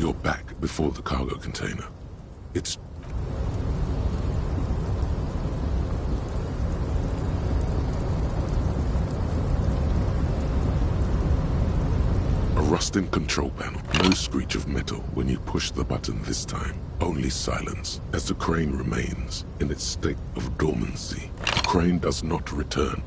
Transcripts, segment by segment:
You're back before the cargo container. It's... a rusting control panel. No screech of metal when you push the button this time. Only silence, as the crane remains in its state of dormancy. The crane does not return.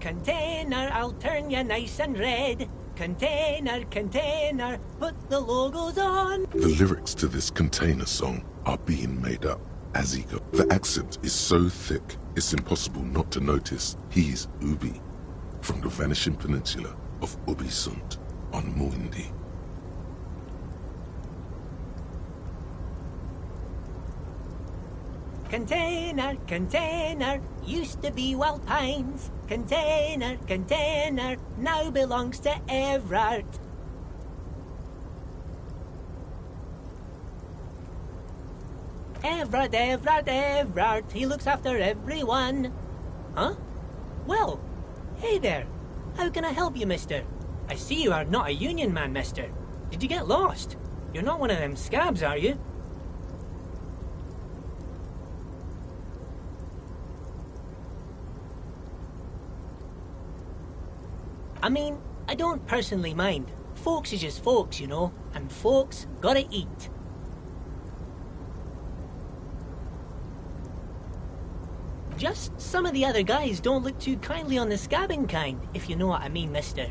Container, I'll turn you nice and red. Container, put the logos on. The lyrics to this container song are being made up as he goes. The accent is so thick, it's impossible not to notice he's Ubi, from the vanishing peninsula of Ubisunt on Muindi. Container, used to be Wild Pines. Container, now belongs to Everard. Everard, he looks after everyone. Huh? Well, hey there. How can I help you, mister? I see you are not a union man, mister. Did you get lost? You're not one of them scabs, are you? I mean, I don't personally mind. Folks is just folks, you know, and folks gotta eat. Just some of the other guys don't look too kindly on the scabbing kind, if you know what I mean, mister.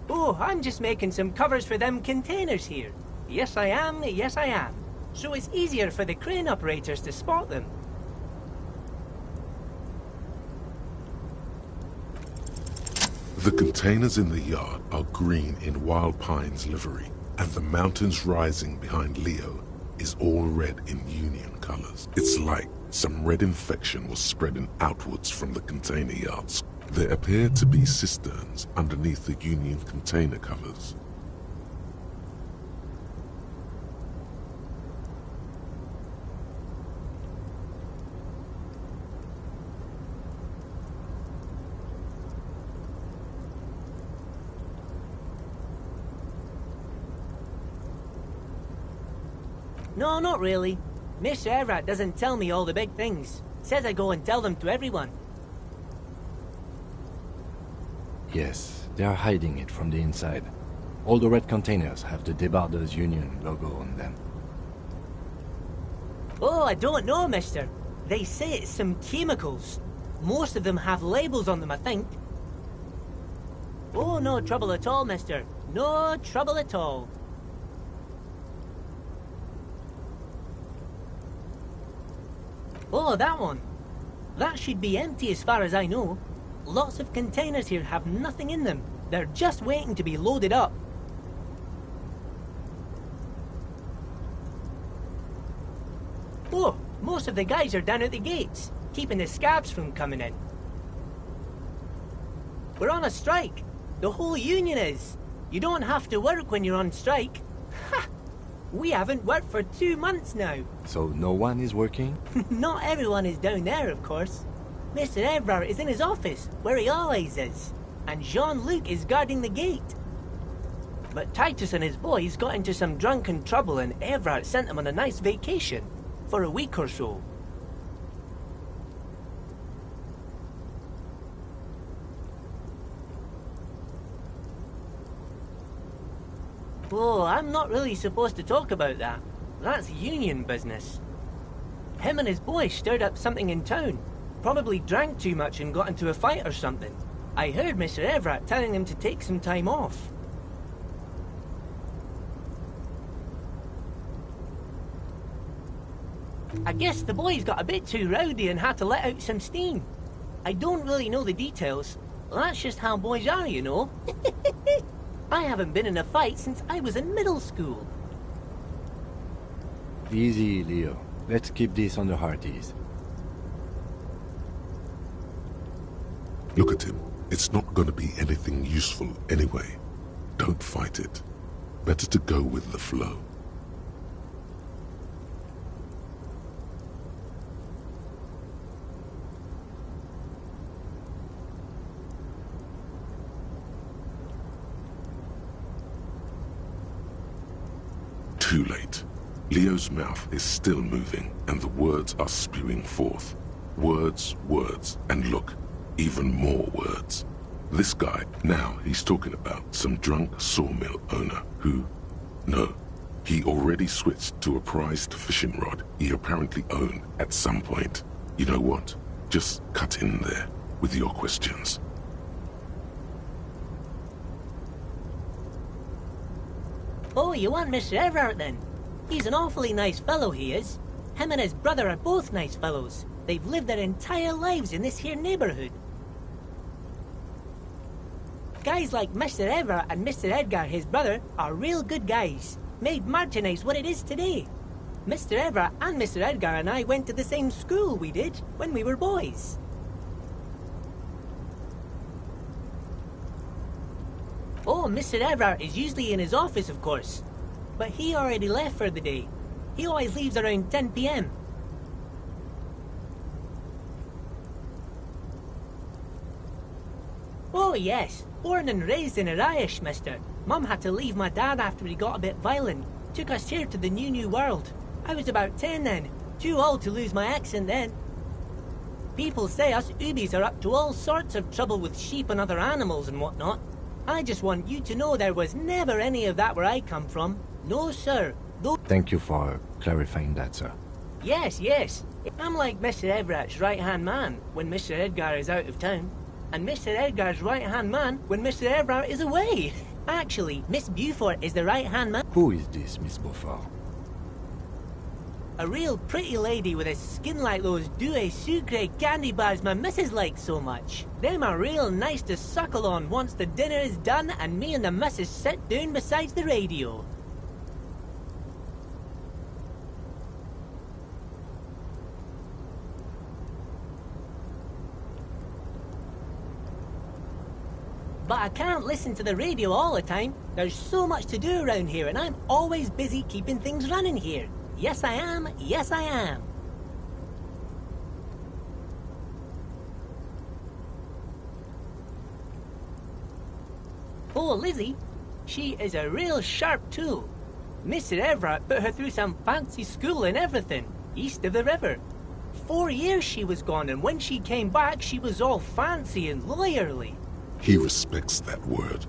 Oh, I'm just making some covers for them containers here. Yes I am. So it's easier for the crane operators to spot them. The containers in the yard are green in Wild Pine's livery, and the mountains rising behind Leo is all red in Union colors. It's like some red infection was spreading outwards from the container yards. There appear to be cisterns underneath the Union container covers. No, not really. Mr. Everett doesn't tell me all the big things. Says I go and tell them to everyone. Yes, they are hiding it from the inside. All the red containers have the Debarders Union logo on them. Oh, I don't know, mister. They say it's some chemicals. Most of them have labels on them, I think. Oh, no trouble at all, mister. No trouble at all. Oh, that one. That should be empty as far as I know. Lots of containers here have nothing in them. They're just waiting to be loaded up. Oh, most of the guys are down at the gates, keeping the scabs from coming in. We're on a strike. The whole union is. You don't have to work when you're on strike. Ha! We haven't worked for 2 months now. So no one is working? Not everyone is down there, of course. Mr. Everard is in his office, where he always is. And Jean-Luc is guarding the gate. But Titus and his boys got into some drunken trouble and Everard sent them on a nice vacation. For a week or so. Oh, I'm not really supposed to talk about that. That's union business. Him and his boy stirred up something in town. Probably drank too much and got into a fight or something. I heard Mr. Everett telling them to take some time off. I guess the boys got a bit too rowdy and had to let out some steam. I don't really know the details. That's just how boys are, you know. I haven't been in a fight since I was in middle school. Easy, Leo. Let's keep this on the hearties. Look at him. It's not going to be anything useful anyway. Don't fight it. Better to go with the flow. Too late. Leo's mouth is still moving, and the words are spewing forth. Words, words, and look, even more words. This guy, now he's talking about some drunk sawmill owner who... No, he already switched to a prized fishing rod he apparently owned at some point. You know what? Just cut in there with your questions. Oh, you want Mr. Everett then? He's an awfully nice fellow, he is. Him and his brother are both nice fellows. They've lived their entire lives in this here neighborhood. Guys like Mr. Everett and Mr. Edgar, his brother, are real good guys. Made Martinez what it is today. Mr. Everett and Mr. Edgar and I went to the same school we did when we were boys. Oh, Mr. Everett is usually in his office, of course. But he already left for the day. He always leaves around 10 p.m. Oh, yes. Born and raised in Irish, mister. Mum had to leave my dad after he got a bit violent. Took us here to the new world. I was about 10 then. Too old to lose my accent then. People say us Ubis are up to all sorts of trouble with sheep and other animals and whatnot. I just want you to know there was never any of that where I come from. No, sir. Thank you for clarifying that, sir. Yes, yes. I'm like Mr. Everett's right-hand man when Mr. Edgar is out of town. And Mr. Edgar's right-hand man when Mr. Everett is away. Actually, Miss Beaufort is the right-hand man. Who is this, Miss Beaufort? A real pretty lady with a skin like those Douai Sucre candy bars my missus likes so much. Them are real nice to suckle on once the dinner is done and me and the missus sit down beside the radio. But I can't listen to the radio all the time. There's so much to do around here and I'm always busy keeping things running here. Yes, I am. Yes, I am. Oh, Lizzie. She is a real sharp tool. Mr. Everett put her through some fancy school and everything, east of the river. 4 years she was gone, and when she came back, she was all fancy and lawyerly. He respects that word.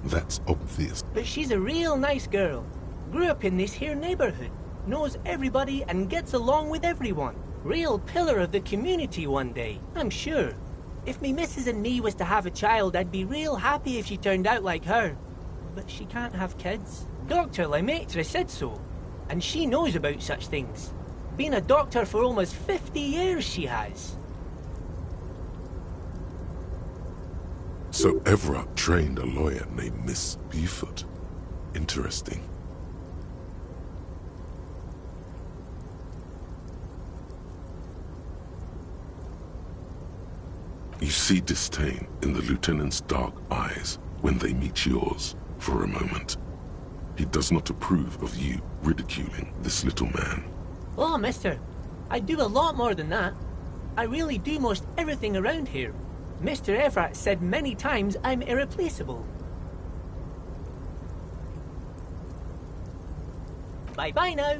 That's obvious. But she's a real nice girl. Grew up in this here neighborhood. Knows everybody and gets along with everyone. Real pillar of the community one day, I'm sure. If me missus and me was to have a child, I'd be real happy if she turned out like her. But she can't have kids. Dr. Lemaitre said so. And she knows about such things. Been a doctor for almost 50 years she has. So Everett trained a lawyer named Miss Beaufort. Interesting. You see disdain in the lieutenant's dark eyes when they meet yours for a moment. He does not approve of you ridiculing this little man. Oh, mister, I do a lot more than that. I really do most everything around here. Mr. Everett said many times I'm irreplaceable. Bye-bye now.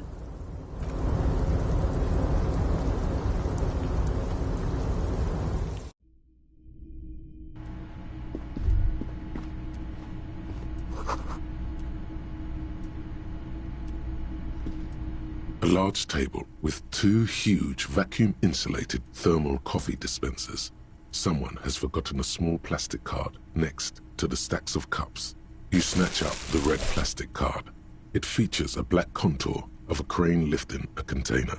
large table with 2 huge vacuum-insulated thermal coffee dispensers. Someone has forgotten a small plastic card next to the stacks of cups. You snatch up the red plastic card. It features a black contour of a crane lifting a container.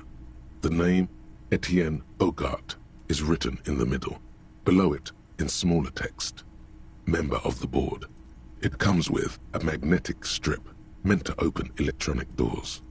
The name, Etienne Hogarth, is written in the middle. Below it, in smaller text, member of the board. It comes with a magnetic strip meant to open electronic doors.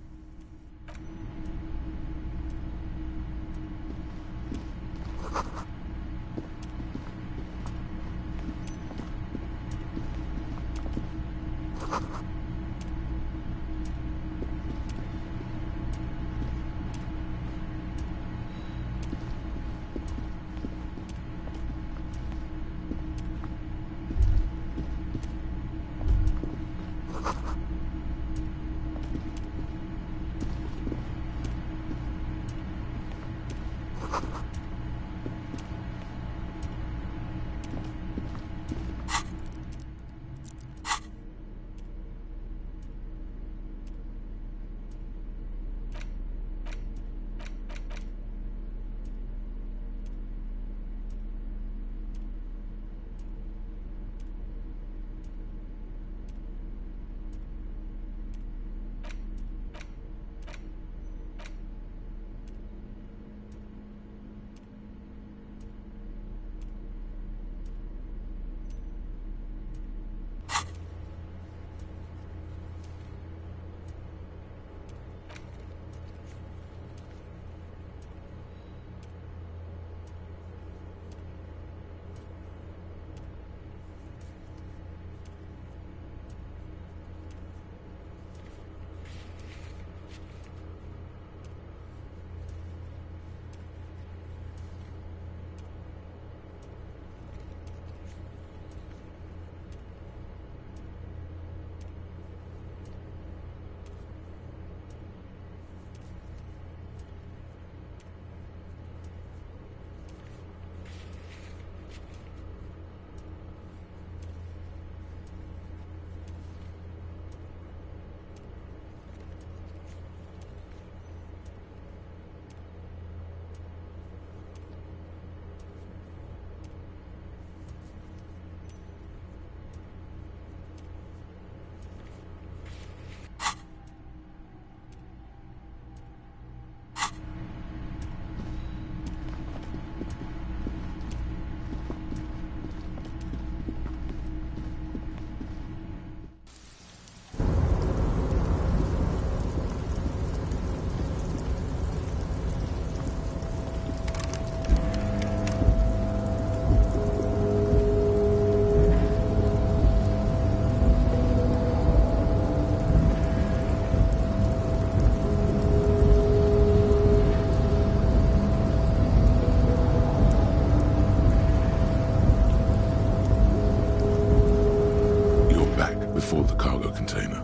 Before the cargo container.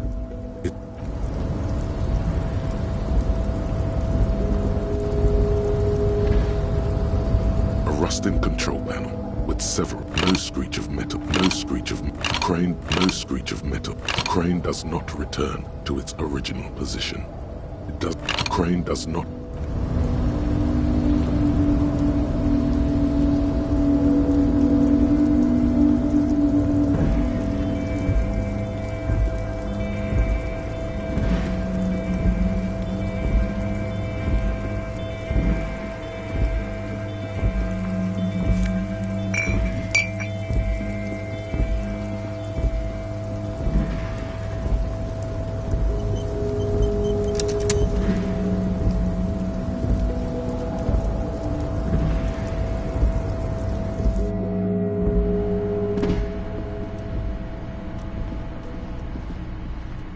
A rusting control panel with several no screech of metal, no screech of crane, no screech of metal. Crane does not return to its original position. Crane does not.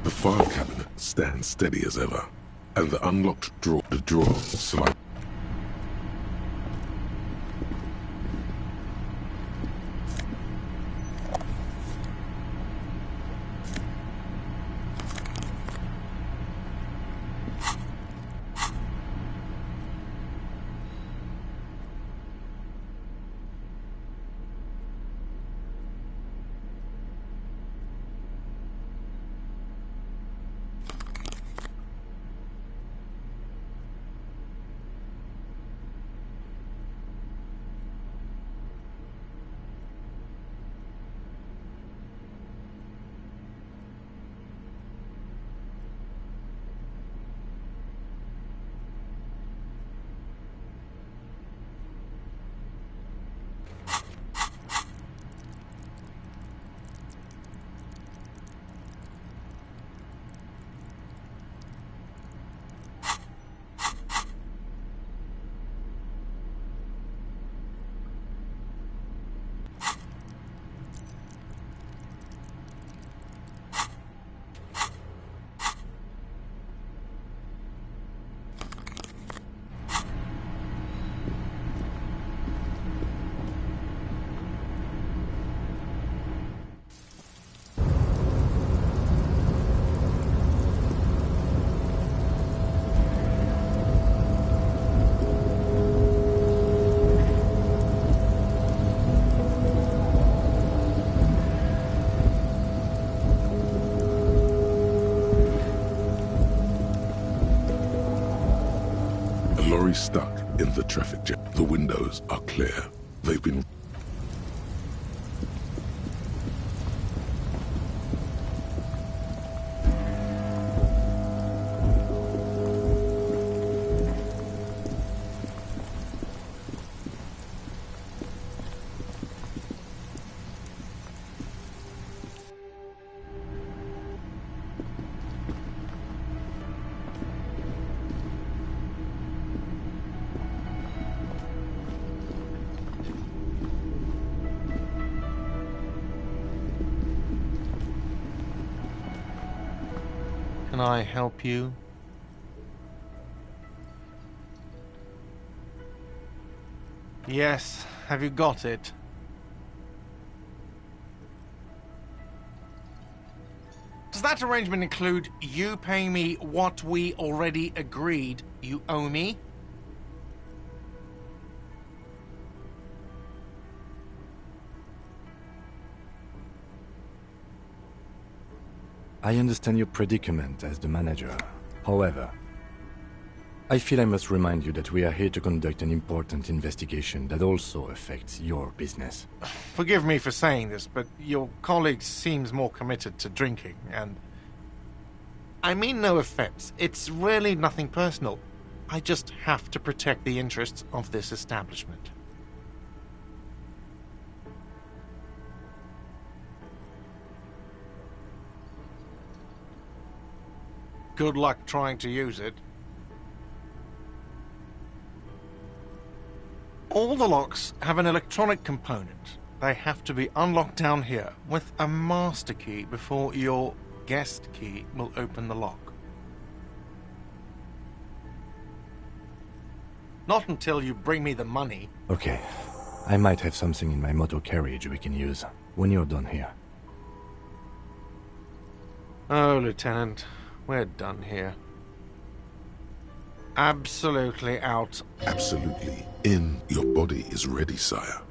The file cabinet stands steady as ever, and the unlocked drawer slides. very stuck in the traffic jam. The windows are clear. They've been... Can I help you? Yes, have you got it? Does that arrangement include you paying me what we already agreed you owe me? I understand your predicament as the manager. However, I feel I must remind you that we are here to conduct an important investigation that also affects your business. Forgive me for saying this, but your colleague seems more committed to drinking, and... I mean no offense. It's really nothing personal. I just have to protect the interests of this establishment. Good luck trying to use it. All the locks have an electronic component. They have to be unlocked down here with a master key before your guest key will open the lock. Not until you bring me the money. Okay, I might have something in my motor carriage we can use when you're done here. Oh, Lieutenant, we're done here. Absolutely out. Absolutely in. Your body is ready, sire.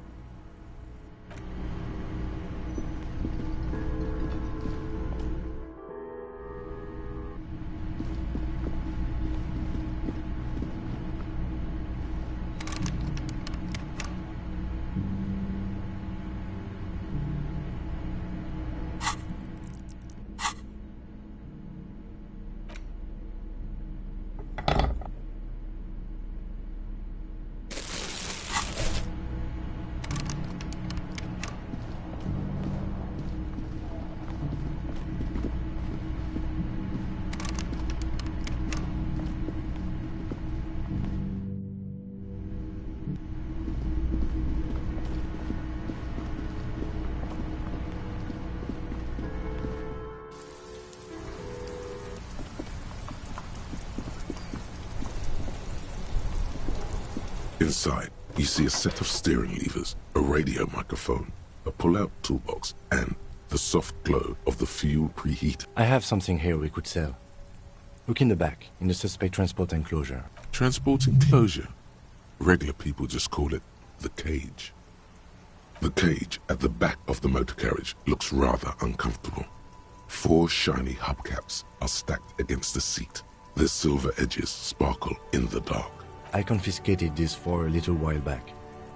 Inside, you see a set of steering levers, a radio microphone, a pull-out toolbox, and the soft glow of the fuel preheater. I have something here we could sell. Look in the back, in the suspect transport enclosure. Transport enclosure? Regular people just call it the cage. The cage at the back of the motor carriage looks rather uncomfortable. 4 shiny hubcaps are stacked against the seat. Their silver edges sparkle in the dark. I confiscated these 4 a little while back.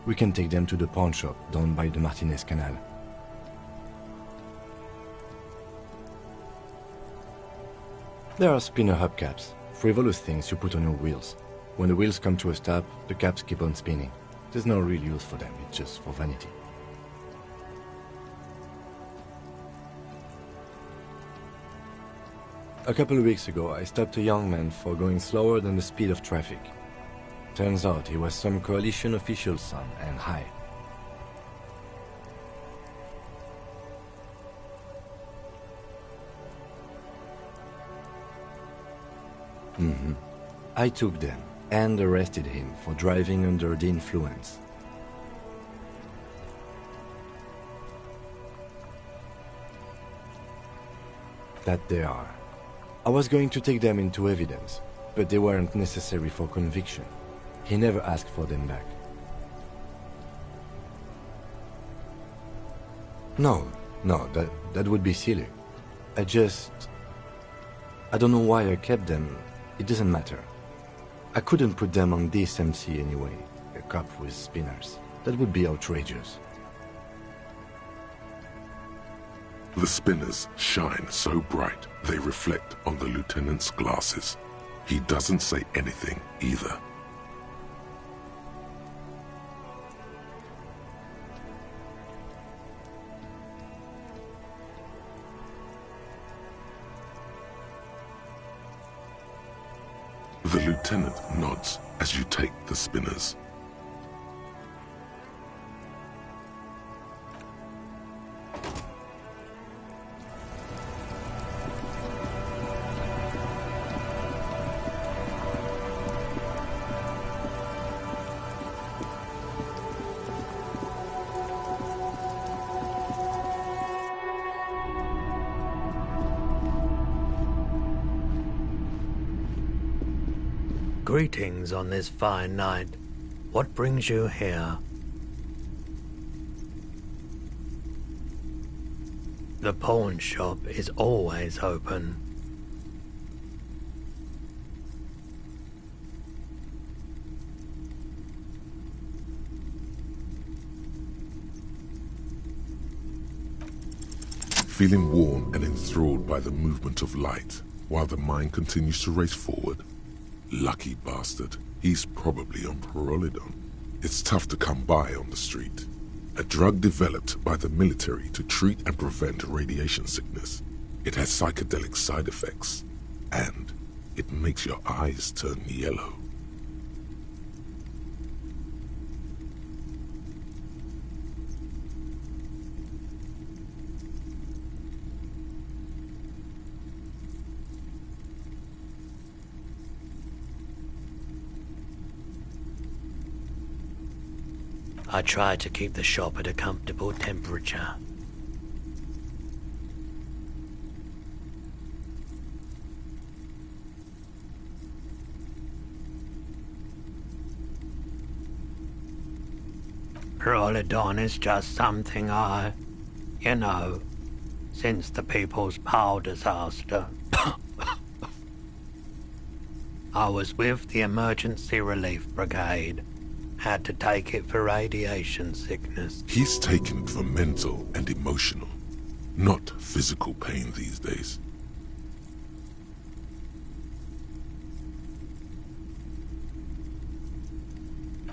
We can take them to the pawn shop down by the Martinez Canal. There are spinner hubcaps, frivolous things you put on your wheels. When the wheels come to a stop, the caps keep on spinning. There's no real use for them, it's just for vanity. A couple of weeks ago, I stopped a young man for going slower than the speed of traffic. Turns out he was some coalition official's son and high. I took them and arrested him for driving under the influence. That they are. I was going to take them into evidence, but they weren't necessary for conviction. He never asked for them back. No, that would be silly. I don't know why I kept them. It doesn't matter. I couldn't put them on this MC anyway. A cup with spinners. That would be outrageous. The spinners shine so bright they reflect on the lieutenant's glasses. He doesn't say anything either. The lieutenant nods as you take the spinners. Greetings on this fine night. What brings you here? The pawn shop is always open. Feeling warm and enthralled by the movement of light, while the mind continues to race forward. Lucky bastard. He's probably on Pyrrolidon. It's tough to come by on the street. A drug developed by the military to treat and prevent radiation sickness. It has psychedelic side effects, and it makes your eyes turn yellow. I try to keep the shop at a comfortable temperature. Pyrrolidon is just something since the People's Power disaster. I was with the Emergency Relief Brigade. Had to take it for radiation sickness. He's taken it for mental and emotional, not physical pain these days.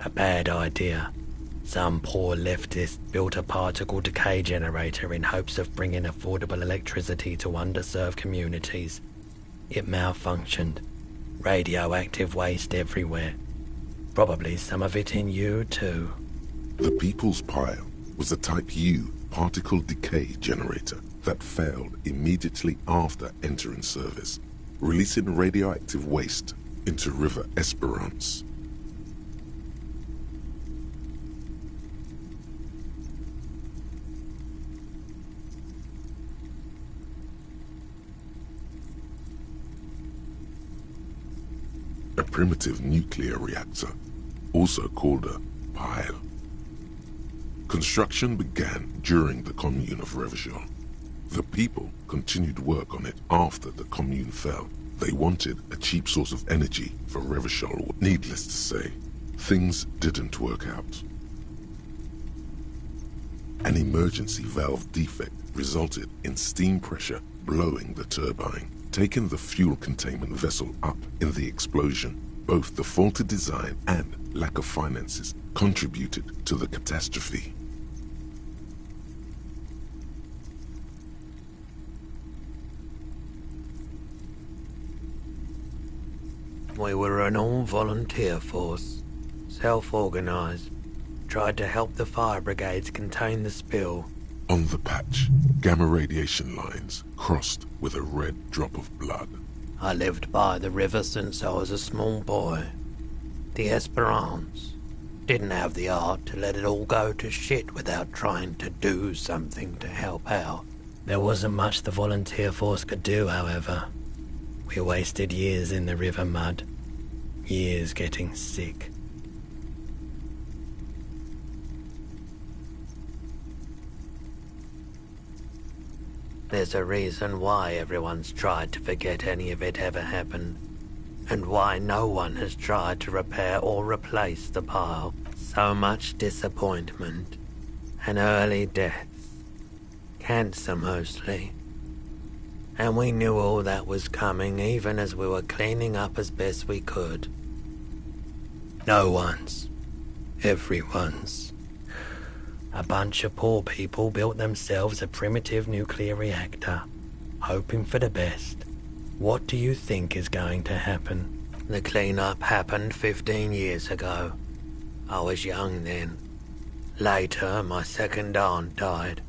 A bad idea. Some poor leftist built a particle decay generator in hopes of bringing affordable electricity to underserved communities. It malfunctioned. Radioactive waste everywhere. Probably some of it in you, too. The People's Pile was a Type U particle decay generator that failed immediately after entering service, releasing radioactive waste into River Esperance. A primitive nuclear reactor, also called a pile. Construction began during the Commune of Revachol. The people continued work on it after the Commune fell. They wanted a cheap source of energy for Revachol. Needless to say, things didn't work out. An emergency valve defect resulted in steam pressure blowing the turbine, taking the fuel containment vessel up in the explosion. Both the faulty design and lack of finances contributed to the catastrophe. We were an all-volunteer force, self-organized, tried to help the fire brigades contain the spill. On the patch, gamma radiation lines crossed with a red drop of blood. I lived by the river since I was a small boy. The Esperance. Didn't have the art to let it all go to shit without trying to do something to help out. There wasn't much the volunteer force could do, however. We wasted years in the river mud. Years getting sick. There's a reason why everyone's tried to forget any of it ever happened. and why no one has tried to repair or replace the pile. So much disappointment and early deaths. Cancer mostly. And we knew all that was coming even as we were cleaning up as best we could. No one's. Everyone's. A bunch of poor people built themselves a primitive nuclear reactor, hoping for the best. What do you think is going to happen? The cleanup happened 15 years ago. I was young then. Later, my second aunt died.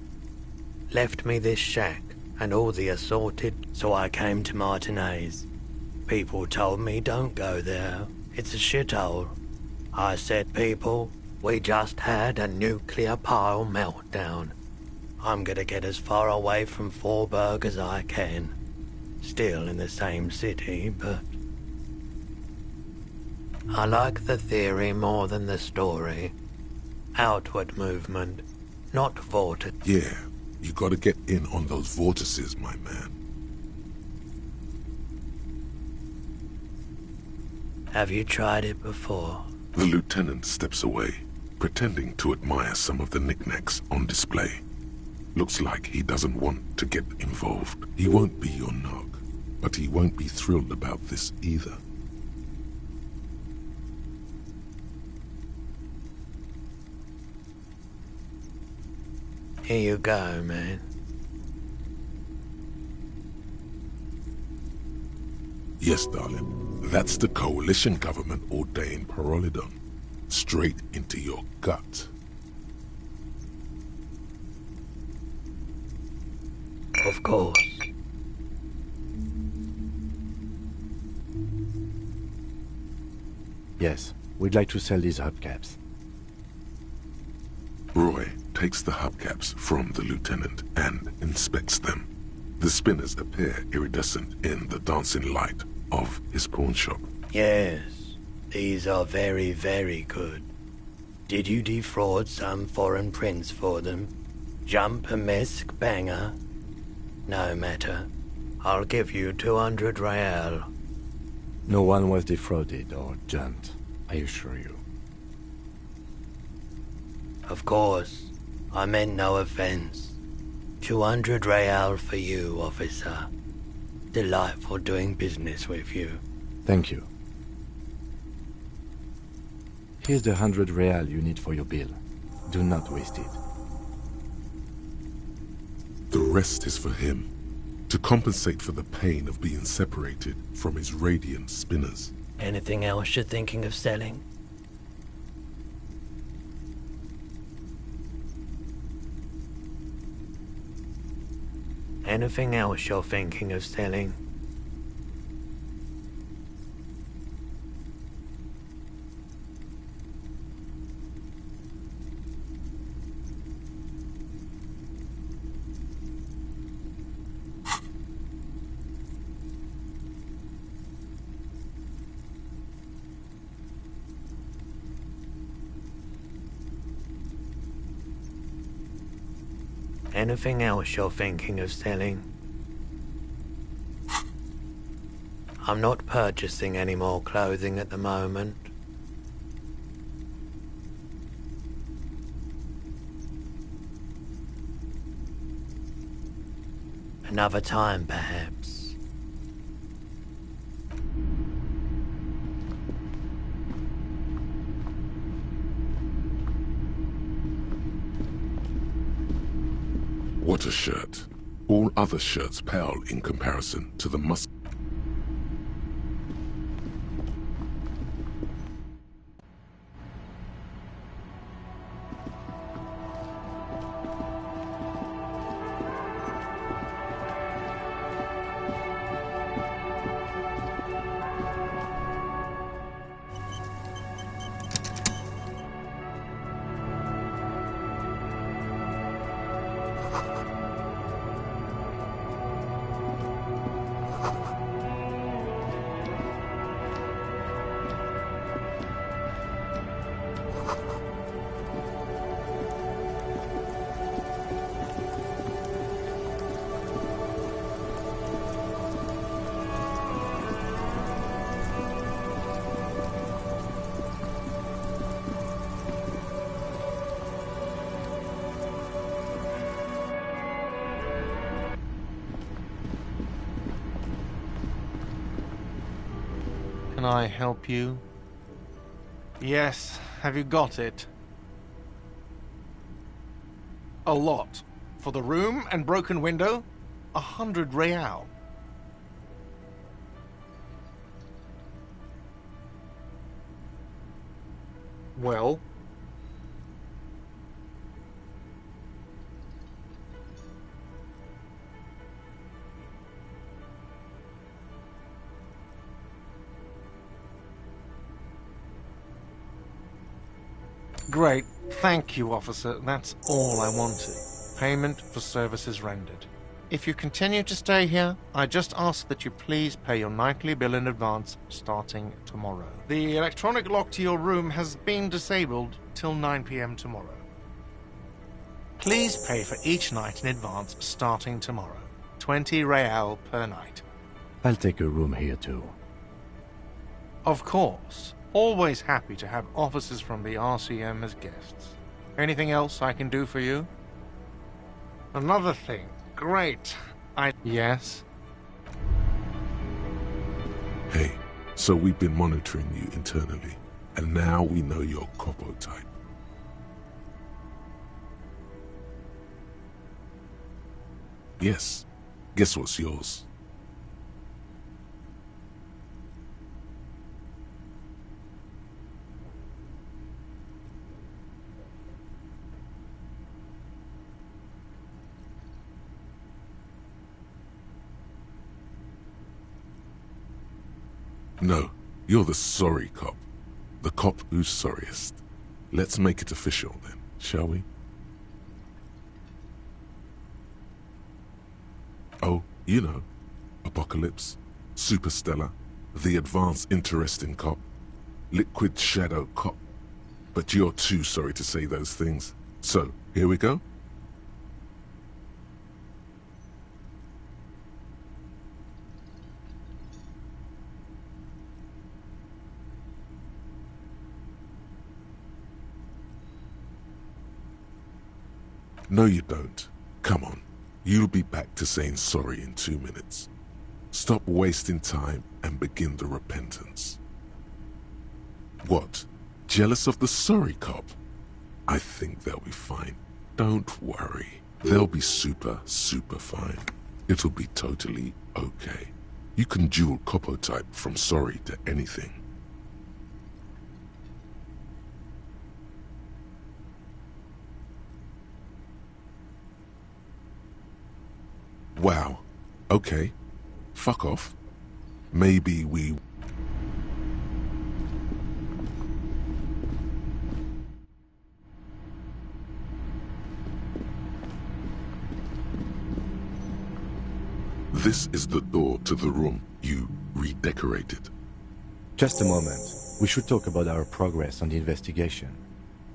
Left me this shack and all the assorted, so I came to Martinez. People told me don't go there. It's a shithole. I said, people, we just had a nuclear pile meltdown. I'm gonna get as far away from Forburg as I can. Still in the same city, but... I like the theory more than the story. Outward movement, not vortex. Yeah, you gotta get in on those vortices, my man. Have you tried it before? The lieutenant steps away, pretending to admire some of the knickknacks on display. Looks like he doesn't want to get involved. He won't be your nog, but he won't be thrilled about this either. Here you go, man. Yes, darling. That's the coalition government ordained Parolidon. Straight into your gut. Of course. Yes, we'd like to sell these hubcaps. Roy takes the hubcaps from the lieutenant and inspects them. The spinners appear iridescent in the dancing light of his pawn shop. Yes, these are very, very good. Did you defraud some foreign prince for them? Jump a mesk banger? No matter. I'll give you 200 real. No one was defrauded or jumped, I assure you. Of course. I meant no offense. 200 real for you, officer. Delightful doing business with you. Thank you. Here's the 100 real you need for your bill. Do not waste it. The rest is for him, to compensate for the pain of being separated from his radiant spinners. Anything else you're thinking of selling? Anything else you're thinking of selling? Anything else you're thinking of selling? I'm not purchasing any more clothing at the moment. Another time, perhaps. What a shirt. All other shirts pale in comparison to the can I help you? Yes, have you got it? A lot. For the room and broken window, 100 real. Well? Great. Thank you, officer. That's all I wanted. Payment for services rendered. If you continue to stay here, I just ask that you please pay your nightly bill in advance starting tomorrow. The electronic lock to your room has been disabled till 9 p.m. tomorrow. Please pay for each night in advance starting tomorrow. 20 real per night. I'll take a room here too. Of course. Always happy to have officers from the RCM as guests. Anything else I can do for you? Another thing. Great. Yes? Hey, so we've been monitoring you internally, and now we know your Copo type. Yes. Guess what's yours? No, you're the sorry cop. The cop who's sorriest. Let's make it official then, shall we? Oh, you know. Apocalypse, Superstellar, the advanced interesting cop, liquid shadow cop. But you're too sorry to say those things. So, here we go? No, you don't. Come on. You'll be back to saying sorry in 2 minutes. Stop wasting time and begin the repentance. What? Jealous of the sorry cop? I think they'll be fine. Don't worry. They'll be super fine. It'll be totally okay. You can dual Copo type from sorry to anything. Wow. Okay. Fuck off. Maybe we... This is the door to the room you redecorated. Just a moment. We should talk about our progress on the investigation.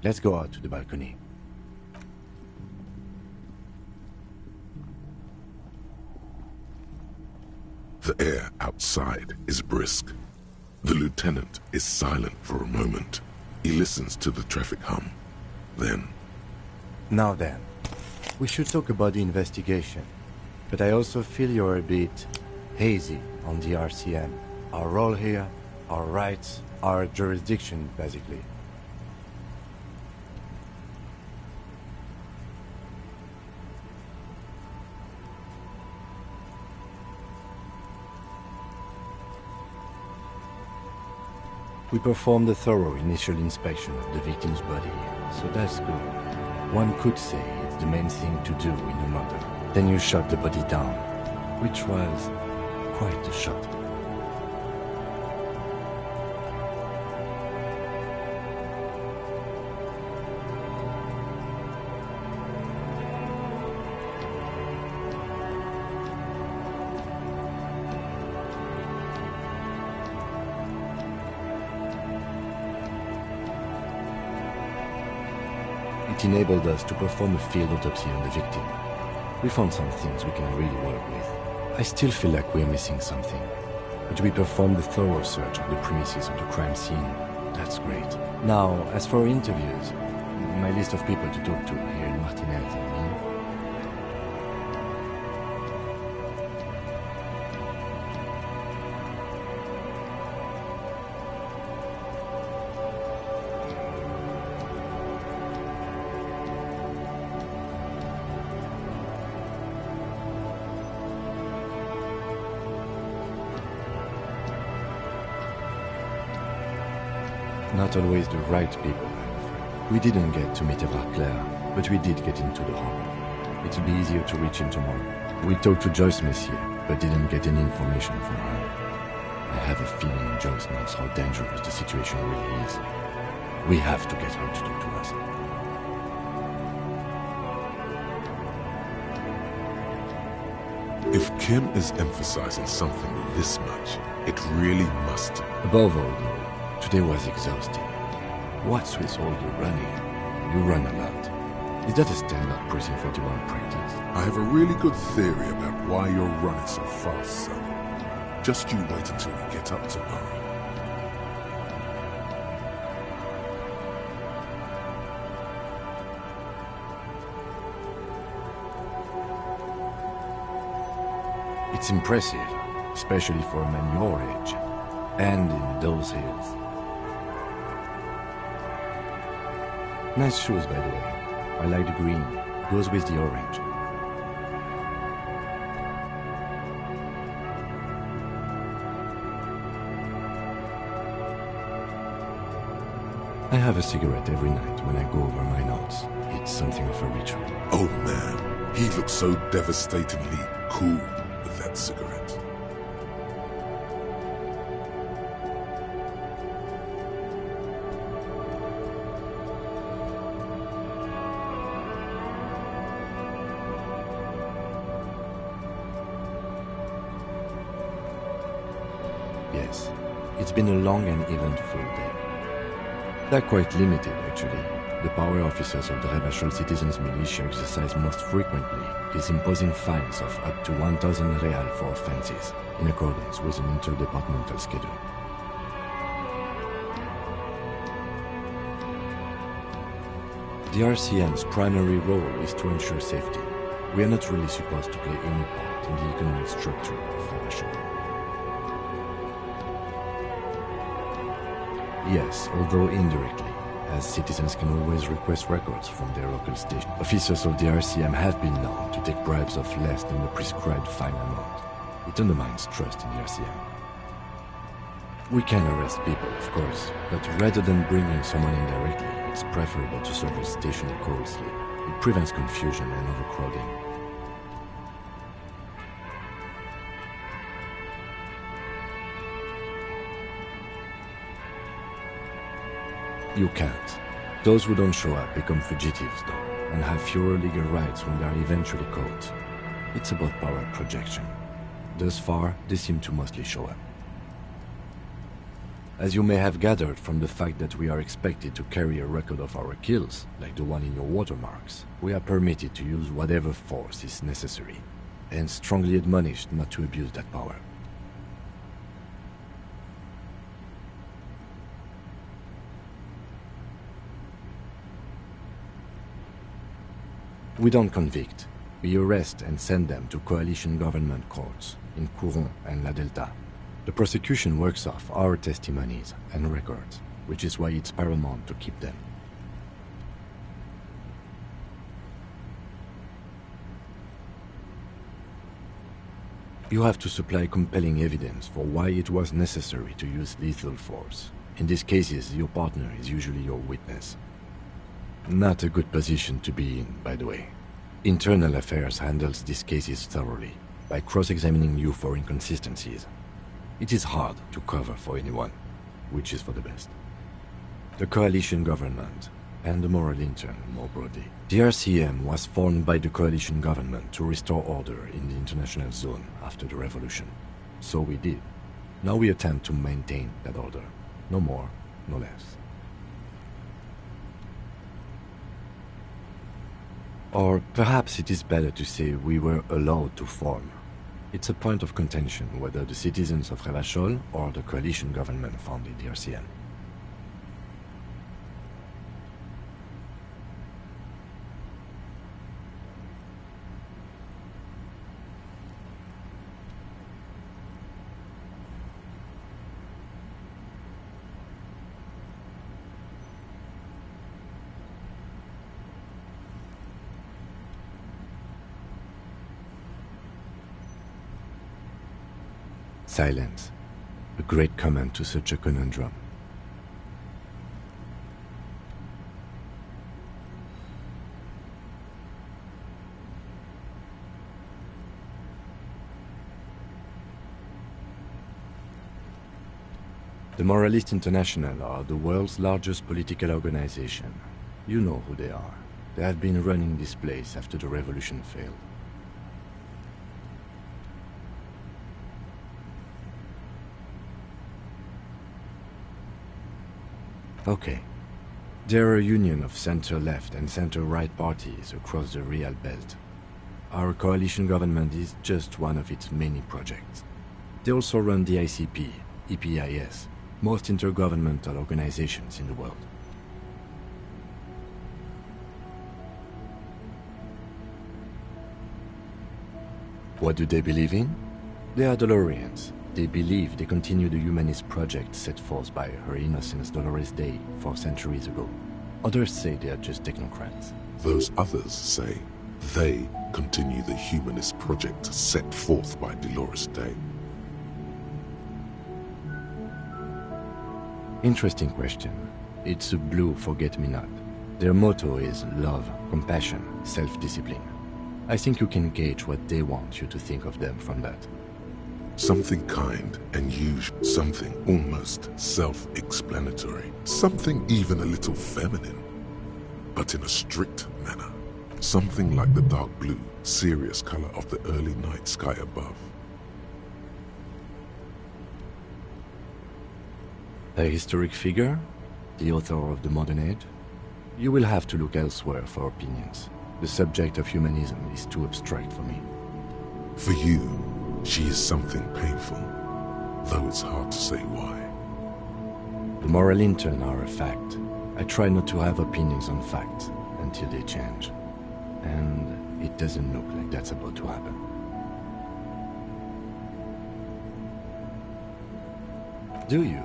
Let's go out to the balcony. The air outside is brisk. The lieutenant is silent for a moment. He listens to the traffic hum. Then... Now then, we should talk about the investigation. But I also feel you're a bit hazy on the RCM. Our role here, our rights, our jurisdiction, basically. We performed a thorough initial inspection of the victim's body, so that's good. One could say it's the main thing to do in a murder. Then you shot the body down, which was quite a shot. It enabled us to perform a field autopsy on the victim. We found some things we can really work with. I still feel like we're missing something. But we performed a thorough search of the premises of the crime scene. That's great. Now, as for interviews, my list of people to talk to here in Martinez, I mean. Not always the right people, I'm afraid. We didn't get to meet Eva Claire, but we did get into the harbor. It'll be easier to reach him tomorrow. We talked to Joyce Messier, but didn't get any information from her. I have a feeling Joyce knows how dangerous the situation really is. We have to get her to talk to us. If Kim is emphasizing something this much, it really must. Above all, though, today was exhausting. What's with all the running? You run a lot. Is that a standard Precinct 41 practice? I have a really good theory about why you're running so fast, son. Just you wait until we get up tomorrow. It's impressive, especially for a man your age, and in those hills. Nice shoes, by the way. I like the green. Goes with the orange. I have a cigarette every night when I go over my notes. It's something of a ritual. Oh man, he looks so devastatingly cool with that cigarette. Yes, it's been a long and eventful day. They're quite limited, actually. The power officers of the Revachol Citizens Militia exercise most frequently is imposing fines of up to 1,000 real for offenses, in accordance with an interdepartmental schedule. The RCM's primary role is to ensure safety. We are not really supposed to play any part in the economic structure of Revachol. Yes, although indirectly, as citizens can always request records from their local station. Officers of the RCM have been known to take bribes of less than the prescribed fine amount. It undermines trust in the RCM. We can arrest people, of course, but rather than bringing someone in directly, it's preferable to serve the station closely. It prevents confusion and overcrowding. You can't. Those who don't show up become fugitives, though, and have fewer legal rights when they are eventually caught. It's about power projection. Thus far, they seem to mostly show up. As you may have gathered from the fact that we are expected to carry a record of our kills, like the one in your watermarks, we are permitted to use whatever force is necessary, and strongly admonished not to abuse that power. We don't convict. We arrest and send them to coalition government courts in Couronne and La Delta. The prosecution works off our testimonies and records, which is why it's paramount to keep them. You have to supply compelling evidence for why it was necessary to use lethal force. In these cases, your partner is usually your witness. Not a good position to be in, by the way. Internal Affairs handles these cases thoroughly, by cross-examining you for inconsistencies. It is hard to cover for anyone, which is for the best. The coalition government, and the moral intern more broadly. The RCM was formed by the coalition government to restore order in the international zone after the revolution. So we did. Now we attempt to maintain that order. No more, no less. Or perhaps it is better to say we were allowed to form. It's a point of contention whether the citizens of Revachol or the coalition government founded the RCM. Silence. A great comment to such a conundrum. The Moralist International are the world's largest political organization. You know who they are. They have been running this place after the revolution failed. Okay. There are a union of center-left and center-right parties across the Real Belt. Our coalition government is just one of its many projects. They also run the ICP, EPIS, most intergovernmental organizations in the world. What do they believe in? They are Dolorians. They believe they continue the humanist project set forth by Her Innocence Dolores Day 4 centuries ago. Others say they are just technocrats. Those others say they continue the humanist project set forth by Dolores Day. Interesting question. It's a blue forget-me-not. Their motto is love, compassion, self-discipline. I think you can gauge what they want you to think of them from that. Something kind and usual, something almost self-explanatory, something even a little feminine, but in a strict manner. Something like the dark blue, serious color of the early night sky above. A historic figure? The author of the modern age? You will have to look elsewhere for opinions. The subject of humanism is too abstract for me. For you, she is something painful, though it's hard to say why. The moral intern are a fact. I try not to have opinions on facts until they change. And it doesn't look like that's about to happen. Do you?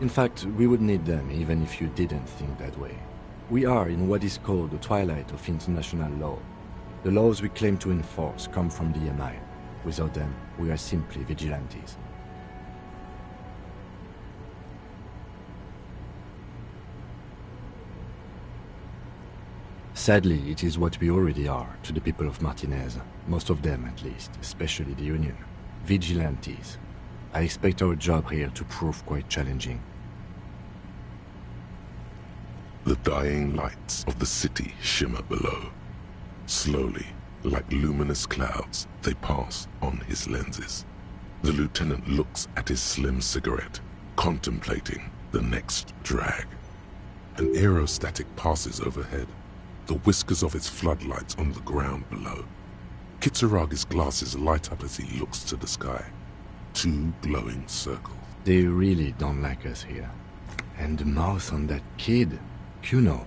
In fact, we would need them even if you didn't think that way. We are in what is called the twilight of international law. The laws we claim to enforce come from the MI. Without them, we are simply vigilantes. Sadly, it is what we already are to the people of Martinez, most of them at least, especially the Union. Vigilantes. I expect our job here to prove quite challenging. The dying lights of the city shimmer below. Slowly, like luminous clouds, they pass on his lenses. The lieutenant looks at his slim cigarette, contemplating the next drag. An aerostatic passes overhead, the whiskers of its floodlights on the ground below. Kitsuraga's glasses light up as he looks to the sky. 2 glowing circles. They really don't like us here. And the mouth on that kid, Kuno.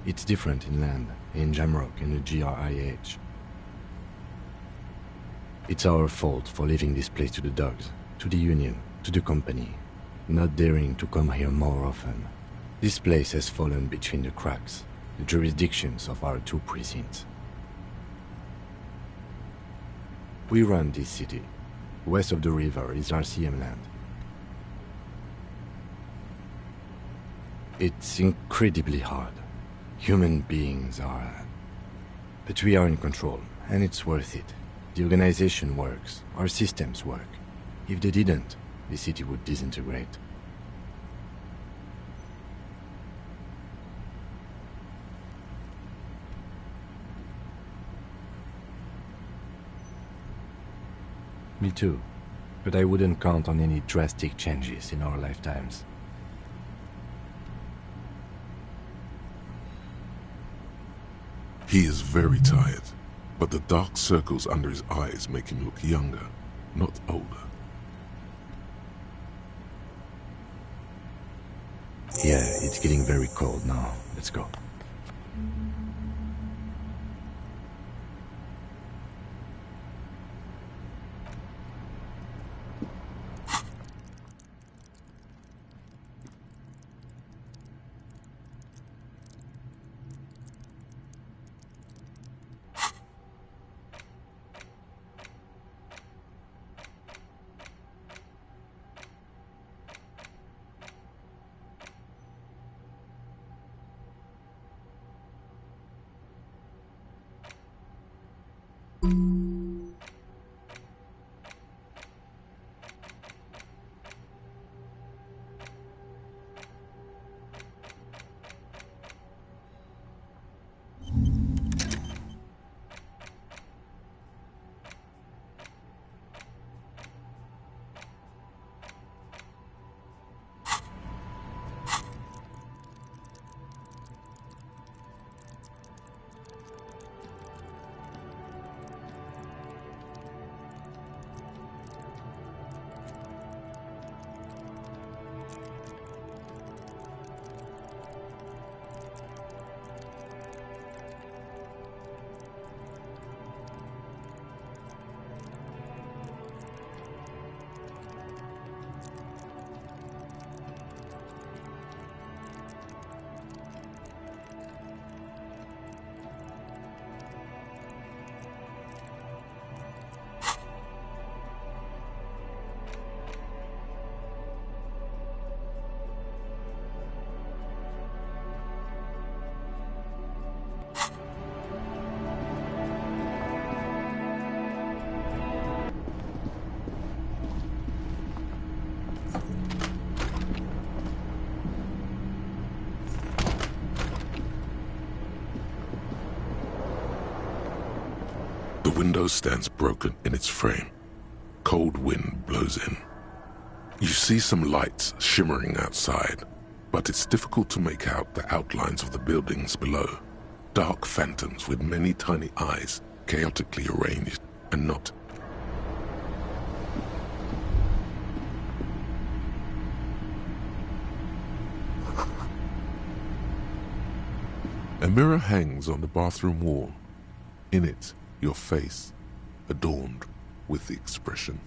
It's different inland, in Jamrock and the GRIH. It's our fault for leaving this place to the dogs, to the Union, to the company, not daring to come here more often. This place has fallen between the cracks, the jurisdictions of our 2 precincts. We run this city. West of the river is RCM land. It's incredibly hard. Human beings are... But we are in control, and it's worth it. The organization works, our systems work. If they didn't, the city would disintegrate. Me too, but I wouldn't count on any drastic changes in our lifetimes. He is very tired, but the dark circles under his eyes make him look younger, not older. Yeah, it's getting very cold now. Let's go. The window stands broken in its frame. Cold wind blows in. You see some lights shimmering outside, but it's difficult to make out the outlines of the buildings below. Dark phantoms with many tiny eyes, chaotically arranged and not. A mirror hangs on the bathroom wall. In it, your face, adorned with the expression.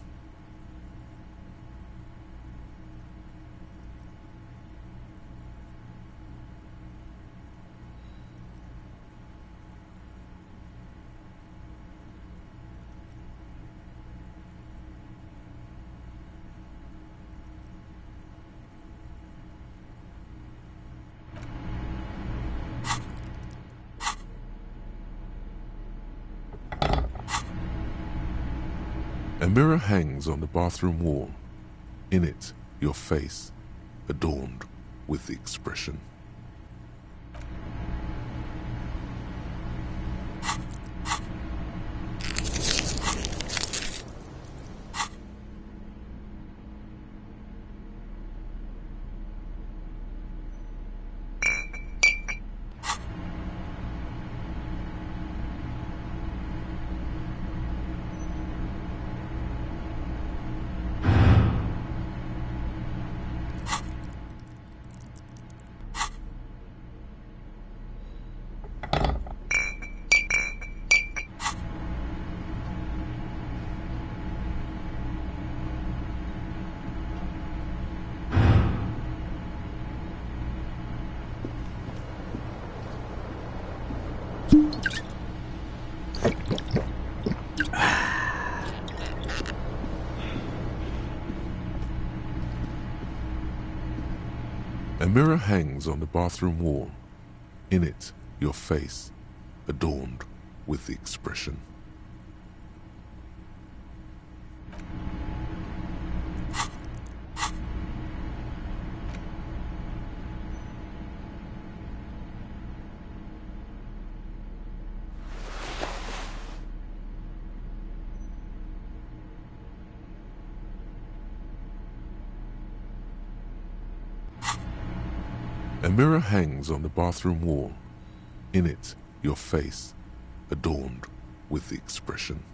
A mirror hangs on the bathroom wall. In it, your face, adorned with the expression. A mirror hangs on the bathroom wall. In it, your face, adorned with the expression. A mirror hangs on the bathroom wall. In it, your face, adorned with the expression.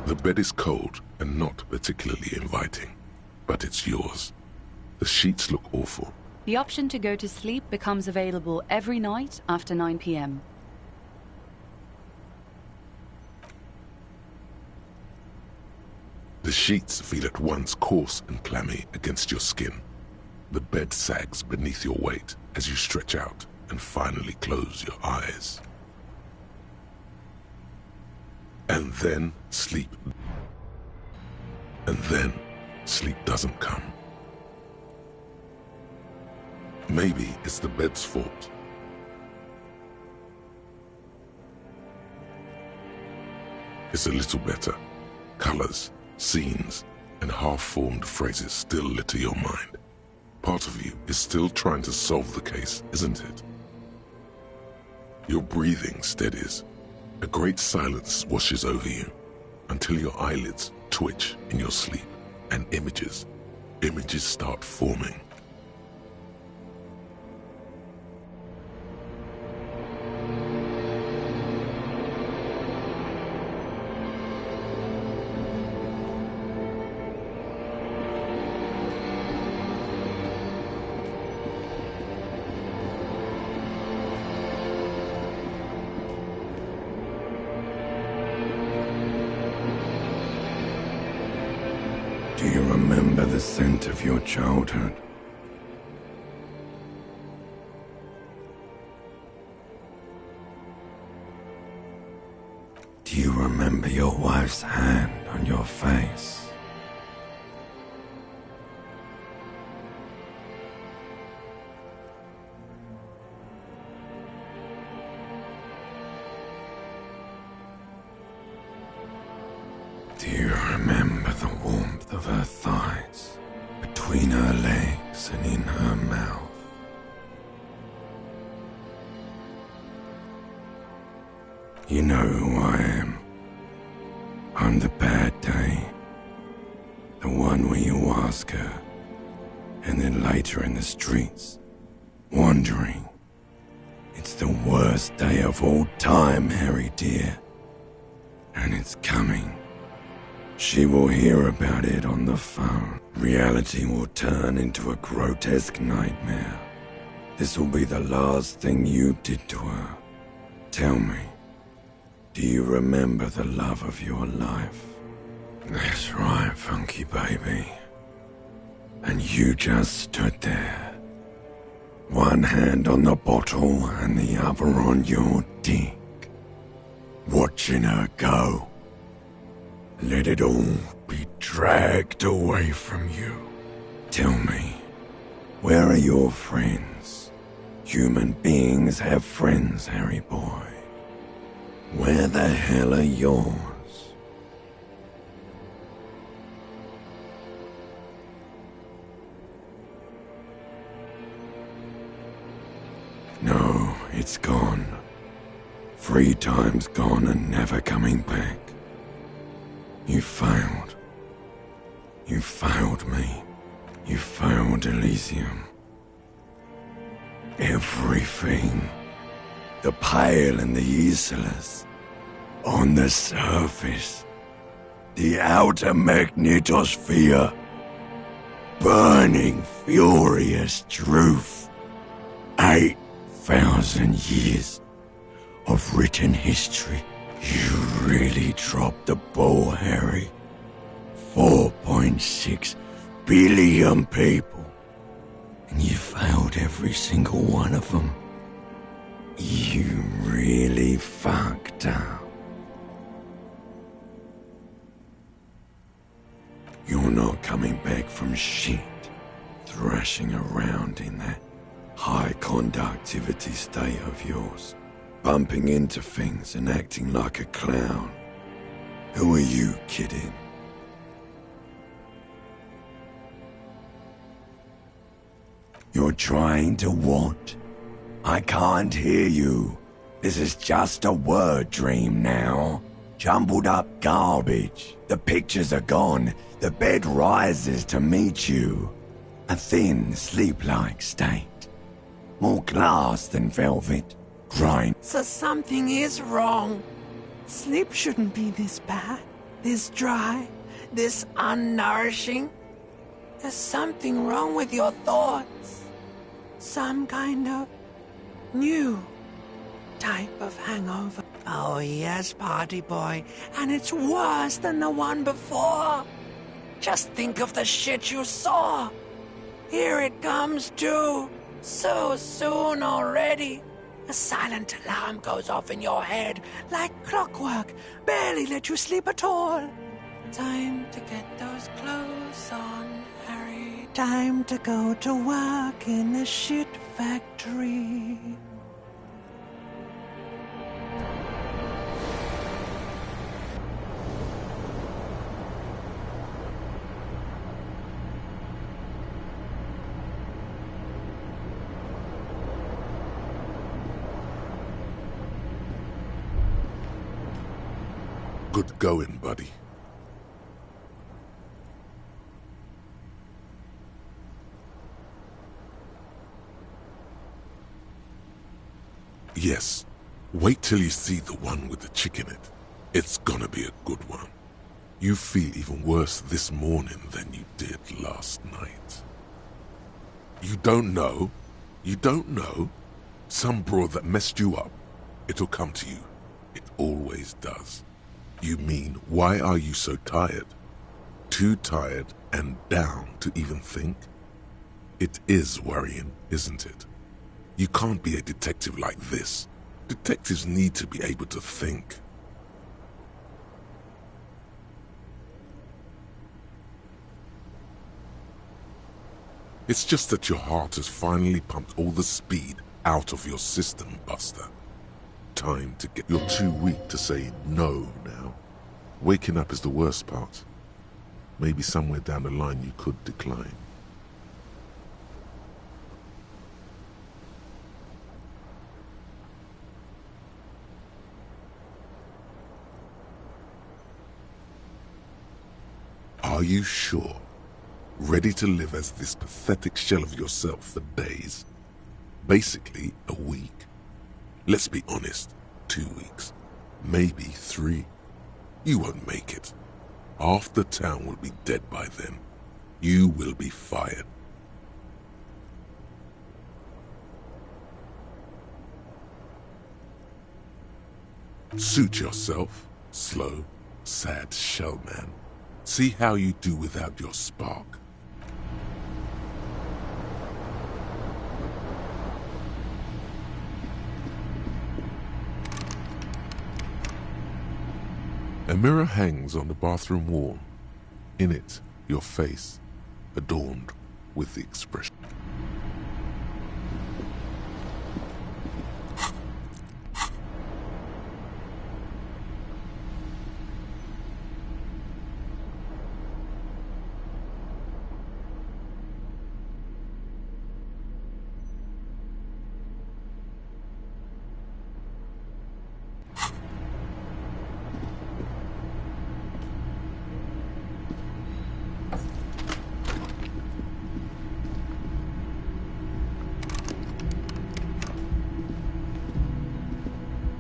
The bed is cold and not particularly inviting, but it's yours. The sheets look awful. The option to go to sleep becomes available every night after 9 p.m. The sheets feel at once coarse and clammy against your skin. The bed sags beneath your weight as you stretch out and finally close your eyes. And then sleep. And then sleep doesn't come. Maybe it's the bed's fault. It's a little better. Colors, scenes, and half-formed phrases still litter your mind. Part of you is still trying to solve the case, isn't it? Your breathing steadies. A great silence washes over you until your eyelids twitch in your sleep and images start forming. Do you remember the scent of your childhood? Do you remember your wife's hand on your face? Do you remember the warmth of her thighs, between her legs and in her mouth? You know who I am. I'm the bad day. The one where you ask her, and then later in the streets, wandering. It's the worst day of all time, Harry dear. And it's coming. She will hear about it on the phone. Reality will turn into a grotesque nightmare. This will be the last thing you did to her. Tell me, do you remember the love of your life? That's right, funky baby. And you just stood there. One hand on the bottle and the other on your dick. Watching her go. Let it all be dragged away from you. Tell me, where are your friends? Human beings have friends, Harry boy. Where the hell are yours? No, it's gone. 3 times gone and never coming back. You failed. You failed me. You failed Elysium. Everything. The pale and the useless. On the surface. The outer magnetosphere. Burning, furious truth. 8,000 years of written history. You really dropped the ball, Harry. 4.6 billion people. And you failed every single one of them. You really fucked up. You're not coming back from shit, thrashing around in that high conductivity state of yours. Bumping into things and acting like a clown. Who are you kidding? You're trying to what? I can't hear you. This is just a word dream now. Jumbled up garbage. The pictures are gone. The bed rises to meet you. A thin, sleep-like state. More glass than velvet. Grind. So something is wrong. Sleep shouldn't be this bad. this dry, this unnourishing. There's something wrong with your thoughts. Some kind of new type of hangover. Oh yes, party boy, and it's worse than the one before. Just think of the shit you saw. Here it comes too. So soon already. A silent alarm goes off in your head like clockwork. Barely let you sleep at all. Time to get those clothes on, Harry. Time to go to work in the shit factory. Good going, buddy. Yes, wait till you see the one with the chick in it. It's gonna be a good one. You feel even worse this morning than you did last night. You don't know? You don't know? Some broad that messed you up. It'll come to you. It always does. You mean, why are you so tired? Too tired and down to even think? It is worrying, isn't it? You can't be a detective like this. Detectives need to be able to think. It's just that your heart has finally pumped all the speed out of your system, Buster. Time to get... You're too weak to say no now. Waking up is the worst part. Maybe somewhere down the line you could decline. Are you sure? Ready to live as this pathetic shell of yourself for days? Basically, a week. Let's be honest, 2 weeks. Maybe 3. You won't make it. Half the town will be dead by then. You will be fired. Suit yourself, slow, sad shell man. See how you do without your spark. A mirror hangs on the bathroom wall. In it, your face, adorned with the expression.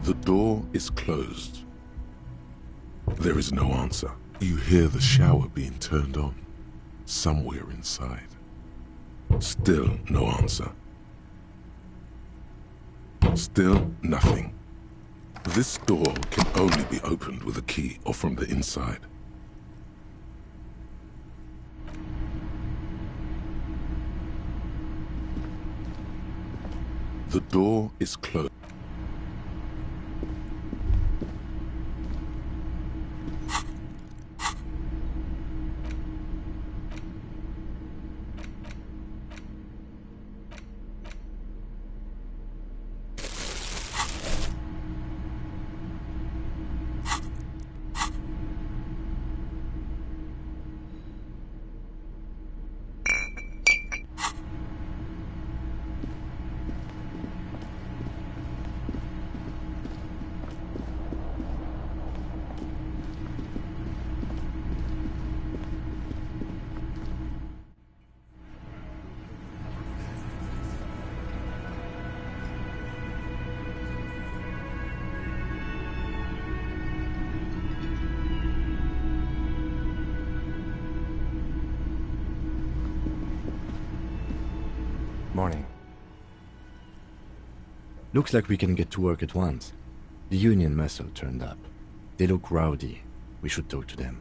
The door is closed. There is no answer. You hear the shower being turned on, somewhere inside. Still no answer. Still nothing. This door can only be opened with a key or from the inside. The door is closed. Morning. Looks like we can get to work at once. The Union muscle turned up. They look rowdy. We should talk to them.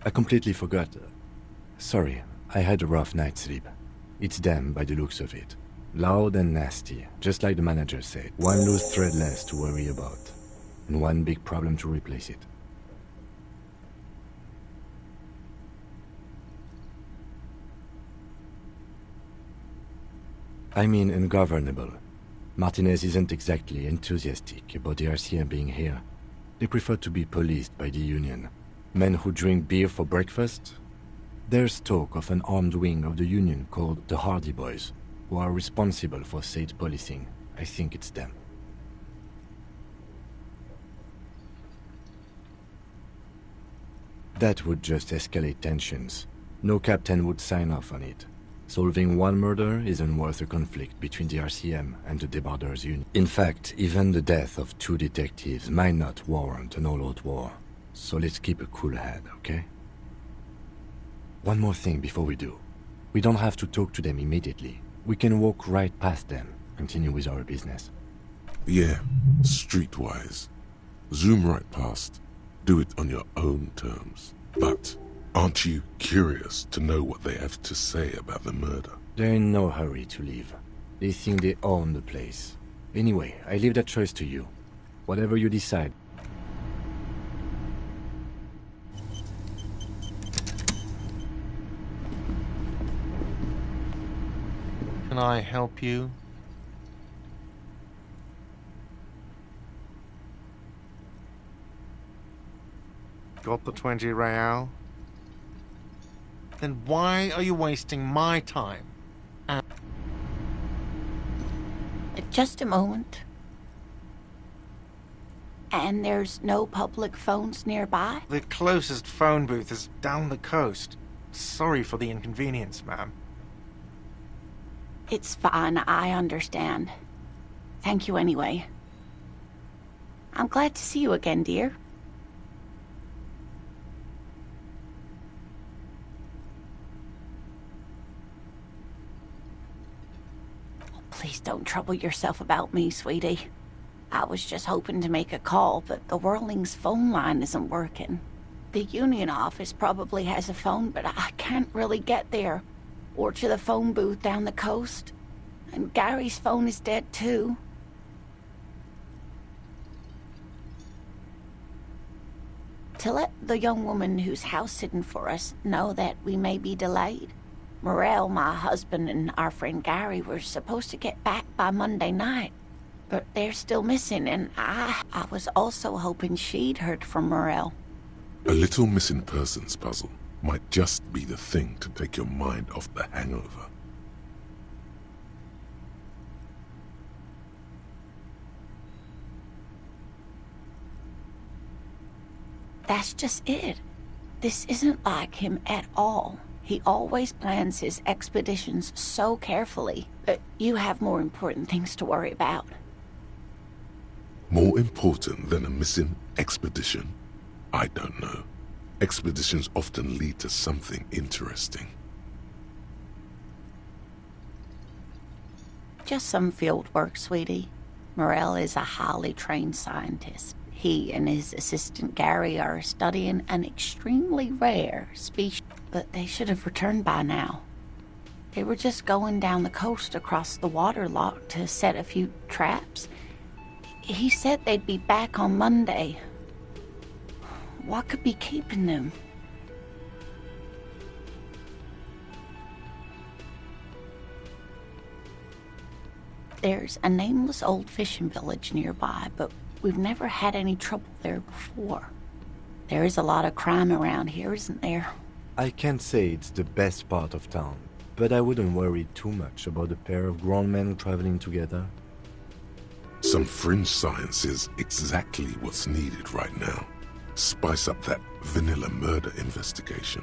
I completely forgot. Sorry, I had a rough night's sleep. It's them by the looks of it. Loud and nasty, just like the manager said. One loose thread less to worry about, and one big problem to replace it. I mean ungovernable. Martinez isn't exactly enthusiastic about the RCM being here. They prefer to be policed by the Union. Men who drink beer for breakfast? There's talk of an armed wing of the Union called the Hardy Boys, who are responsible for state policing. I think it's them. That would just escalate tensions. No captain would sign off on it. Solving one murder isn't worth a conflict between the RCM and the Debarders Union. In fact, even the death of 2 detectives might not warrant an all-out war. So let's keep a cool head, okay? One more thing before we do. We don't have to talk to them immediately. We can walk right past them, continue with our business. Yeah, streetwise. Zoom right past. Do it on your own terms. But aren't you curious to know what they have to say about the murder? They're in no hurry to leave. They think they own the place. Anyway, I leave that choice to you. Whatever you decide. Can I help you? Got the 20 real? Then why are you wasting my time? Just a moment. And there's no public phones nearby? The closest phone booth is down the coast. Sorry for the inconvenience, ma'am. It's fine, I understand. Thank you anyway. I'm glad to see you again, dear. Oh, please don't trouble yourself about me, sweetie. I was just hoping to make a call, but the Whirling's phone line isn't working. The Union office probably has a phone, but I can't really get there. Or to the phone booth down the coast. And Gary's phone is dead too. To let the young woman who's house-sitting for us know that we may be delayed. Morel, my husband, and our friend Gary were supposed to get back by Monday night. But they're still missing, and I was also hoping she'd heard from Morel. A little missing persons puzzle might just be the thing to take your mind off the hangover. That's just it. This isn't like him at all. He always plans his expeditions so carefully, but you have more important things to worry about. More important than a missing expedition? I don't know. Expeditions often lead to something interesting. Just some field work, sweetie. Morel is a highly trained scientist. He and his assistant Gary are studying an extremely rare species, but they should have returned by now. They were just going down the coast across the waterlock to set a few traps. He said they'd be back on Monday. What could be keeping them? There's a nameless old fishing village nearby, but we've never had any trouble there before. There is a lot of crime around here, isn't there? I can't say it's the best part of town, but I wouldn't worry too much about a pair of grown men traveling together. Some fringe science is exactly what's needed right now. Spice up that vanilla murder investigation.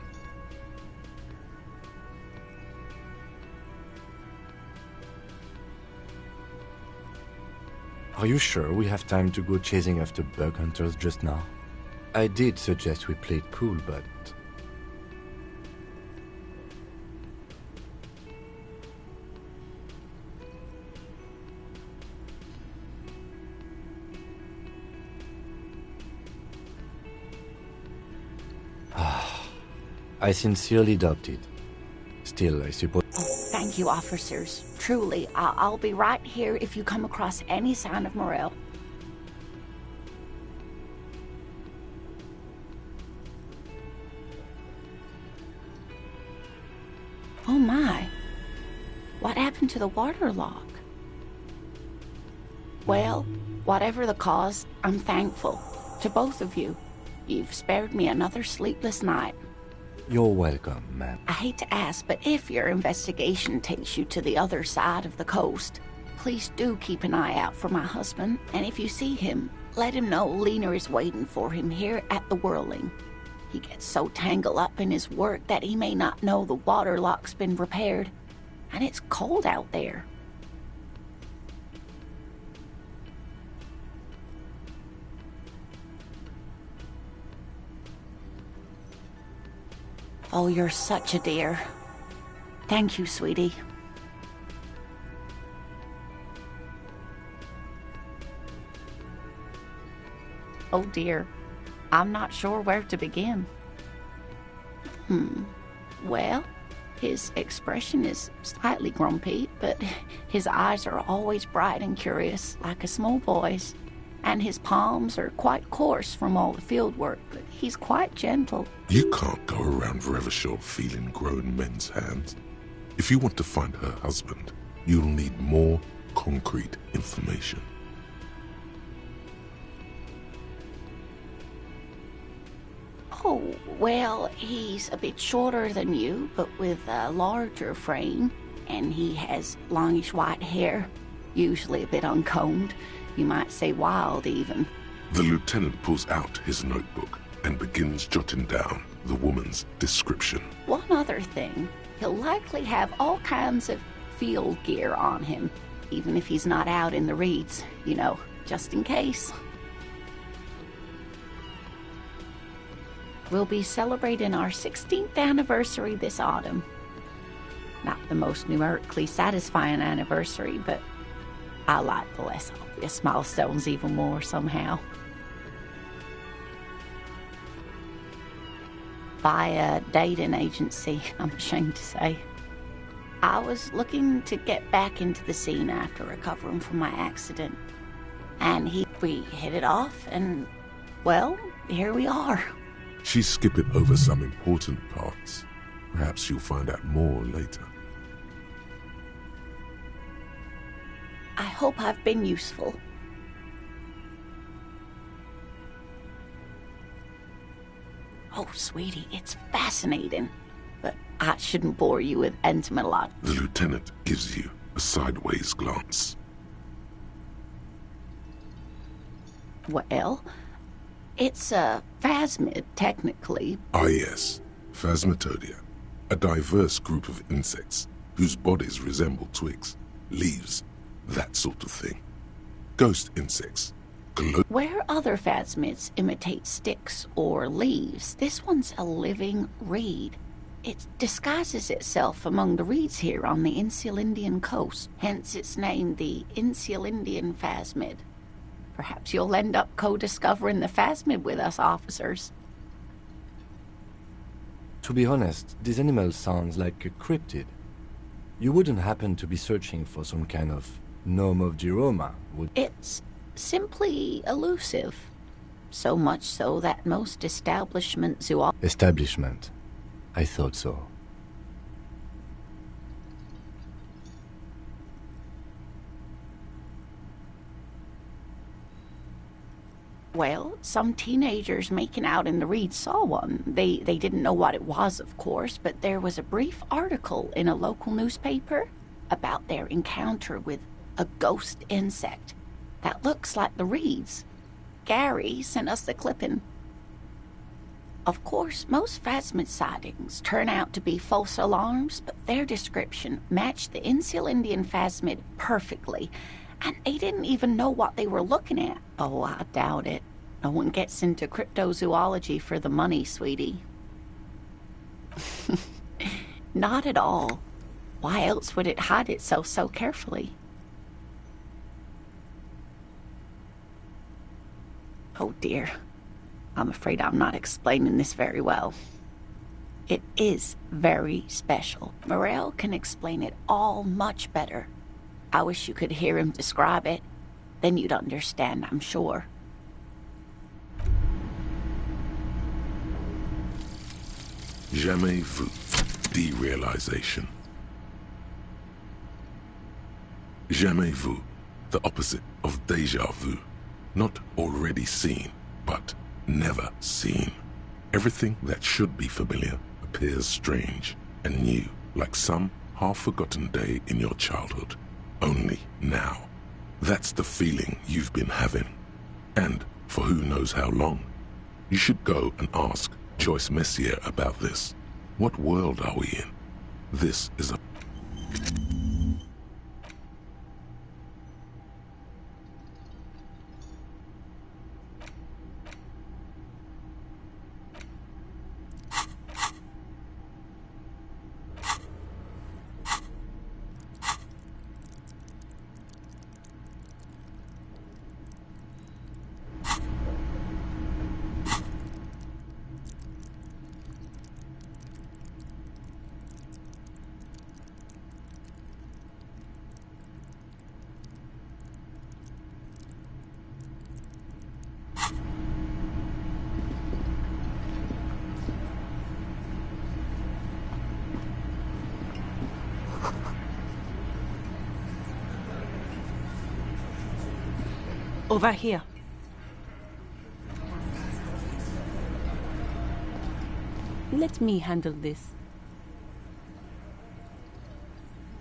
Are you sure we have time to go chasing after bug hunters just now? I did suggest we play it cool, but... I sincerely doubt it. Still, I suppose... Oh, thank you, officers. Truly, I'll be right here if you come across any sign of Morel. Oh my. What happened to the water lock? Well, whatever the cause, I'm thankful. To both of you. You've spared me another sleepless night. You're welcome, ma'am. I hate to ask, but if your investigation takes you to the other side of the coast, please do keep an eye out for my husband, and if you see him, let him know Lena is waiting for him here at the Whirling. He gets so tangled up in his work that he may not know the water lock's been repaired, and it's cold out there. Oh, you're such a dear. Thank you, sweetie. Oh dear, I'm not sure where to begin. Well, his expression is slightly grumpy, but his eyes are always bright and curious, like a small boy's. And his palms are quite coarse from all the field work, but he's quite gentle. You can't go around Revachol feeling grown men's hands. If you want to find her husband, you'll need more concrete information. Oh, well, he's a bit shorter than you, but with a larger frame, and he has longish white hair, usually a bit uncombed. You might say wild, even. The lieutenant pulls out his notebook and begins jotting down the woman's description. One other thing, he'll likely have all kinds of field gear on him, even if he's not out in the reeds, you know, just in case. We'll be celebrating our 16th anniversary this autumn. Not the most numerically satisfying anniversary, but I like the less obvious milestones even more somehow. By a dating agency, I'm ashamed to say. I was looking to get back into the scene after recovering from my accident. And we hit it off, and, well, here we are. She's skipping over some important parts. Perhaps you'll find out more later. I hope I've been useful. Oh, sweetie, it's fascinating. But I shouldn't bore you with entomology. The lieutenant gives you a sideways glance. Well, it's a phasmid, technically. Ah, yes. Phasmatodia. A diverse group of insects whose bodies resemble twigs, leaves, that sort of thing. Ghost insects. Where other phasmids imitate sticks or leaves, this one's a living reed. It disguises itself among the reeds here on the Insulindian coast, hence its name, the Insulindian phasmid. Perhaps you'll end up co-discovering the phasmid with us, officers. To be honest, this animal sounds like a cryptid. You wouldn't happen to be searching for some kind of gnome of Jeroma, would... It's simply elusive. So much so that most establishment zoologists... Establishment. I thought so. Well, some teenagers making out in the reeds saw one. They didn't know what it was, of course, but there was a brief article in a local newspaper about their encounter with a ghost insect that looks like the reeds. Gary sent us the clipping. Of course, most phasmid sightings turn out to be false alarms, but their description matched the Insulindian phasmid perfectly, and they didn't even know what they were looking at. Oh, I doubt it. No one gets into cryptozoology for the money, sweetie. Not at all. Why else would it hide itself so carefully? Oh dear. I'm afraid I'm not explaining this very well. It is very special. Morel can explain it all much better. I wish you could hear him describe it. Then you'd understand, I'm sure. Jamais vu. Derealization. Jamais vu. The opposite of déjà vu. Not already seen, but never seen. Everything that should be familiar appears strange and new, like some half-forgotten day in your childhood. Only now. That's the feeling you've been having. And for who knows how long. You should go and ask Joyce Messier about this. What world are we in? This is a... Over here. Let me handle this.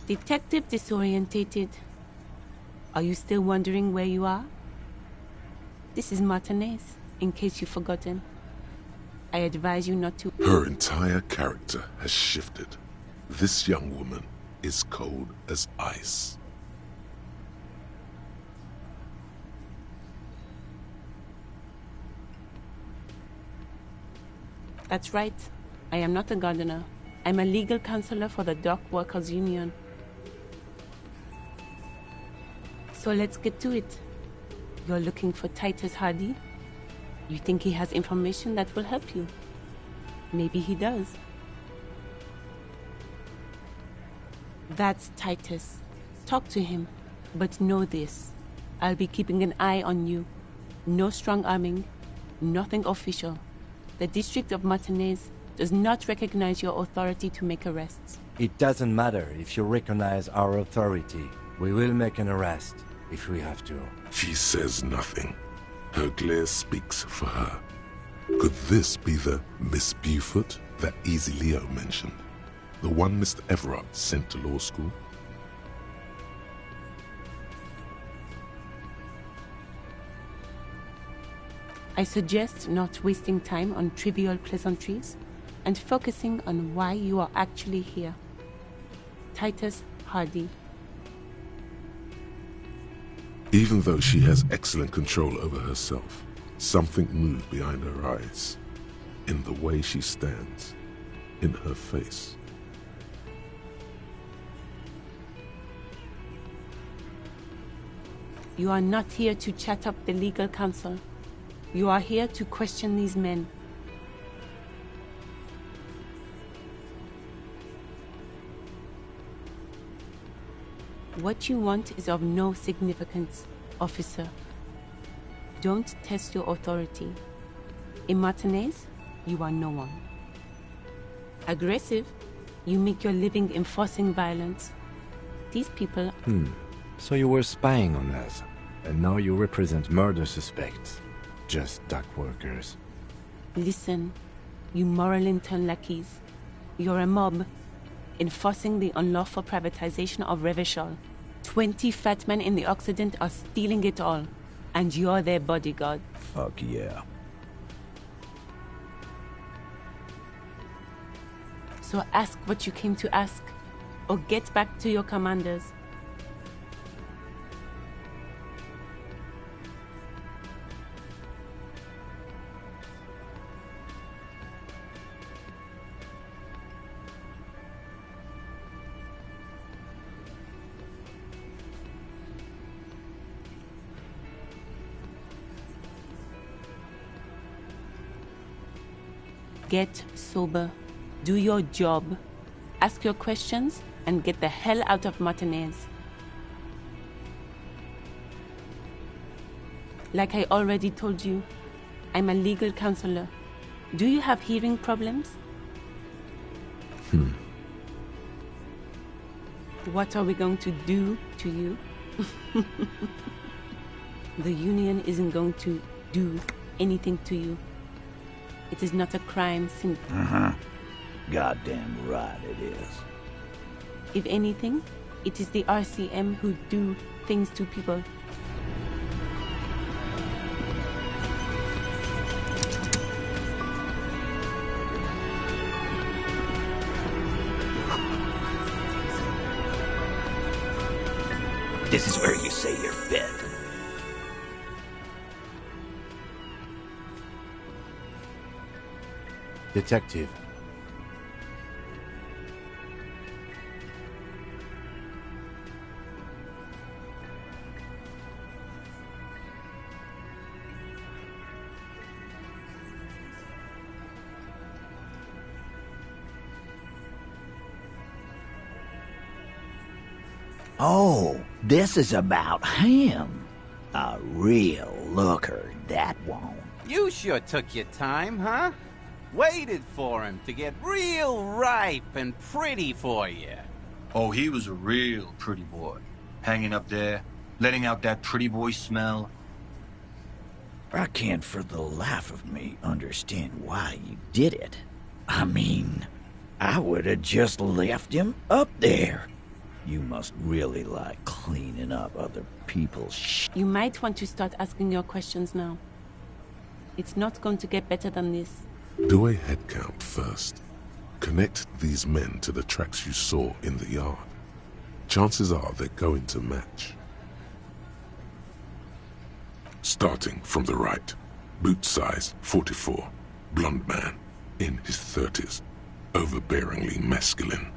Detective disorientated. Are you still wondering where you are? This is Martinez, in case you've forgotten. I advise you not to... Her entire character has shifted. This young woman is cold as ice. That's right. I am not a gardener. I'm a legal counselor for the Dock Workers Union. So let's get to it. You're looking for Titus Hardy? You think he has information that will help you? Maybe he does. That's Titus. Talk to him. But know this. I'll be keeping an eye on you. No strong arming. Nothing official. The District of Martinez does not recognize your authority to make arrests. It doesn't matter if you recognize our authority. We will make an arrest, if we have to. She says nothing. Her glare speaks for her. Could this be the Miss Beaufort that Easy Leo mentioned? The one Mr. Everard sent to law school? I suggest not wasting time on trivial pleasantries and focusing on why you are actually here. Titus Hardy. Even though she has excellent control over herself, something moved behind her eyes, in the way she stands, in her face. You are not here to chat up the legal counsel. You are here to question these men. What you want is of no significance, officer. Don't test your authority. In Martinez, you are no one. Aggressive, you make your living enforcing violence. These people... So you were spying on us, and now you represent murder suspects. Just dock workers. Listen, you moral intern lackeys. You're a mob, enforcing the unlawful privatization of Revachol. 20 fat men in the Occident are stealing it all, and you're their bodyguard. Fuck yeah. So ask what you came to ask, or get back to your commanders. Get sober. Do your job. Ask your questions and get the hell out of Martinez. Like I already told you, I'm a legal counselor. Do you have hearing problems? What are we going to do to you? The Union isn't going to do anything to you. It is not a crime since... Goddamn right it is. If anything, it is the RCM who do things to people. This is where you say your bit. Detective. Oh, this is about him. A real looker, that won't. You sure took your time, huh? Waited for him to get real ripe and pretty for you. Oh, he was a real pretty boy. Hanging up there, letting out that pretty boy smell. I can't for the life of me understand why you did it. I mean, I would have just left him up there. You must really like cleaning up other people's shit. You might want to start asking your questions now. It's not going to get better than this. Do a head count first. Connect these men to the tracks you saw in the yard. Chances are they're going to match. Starting from the right, boot size 44, blonde man, in his 30s, overbearingly masculine.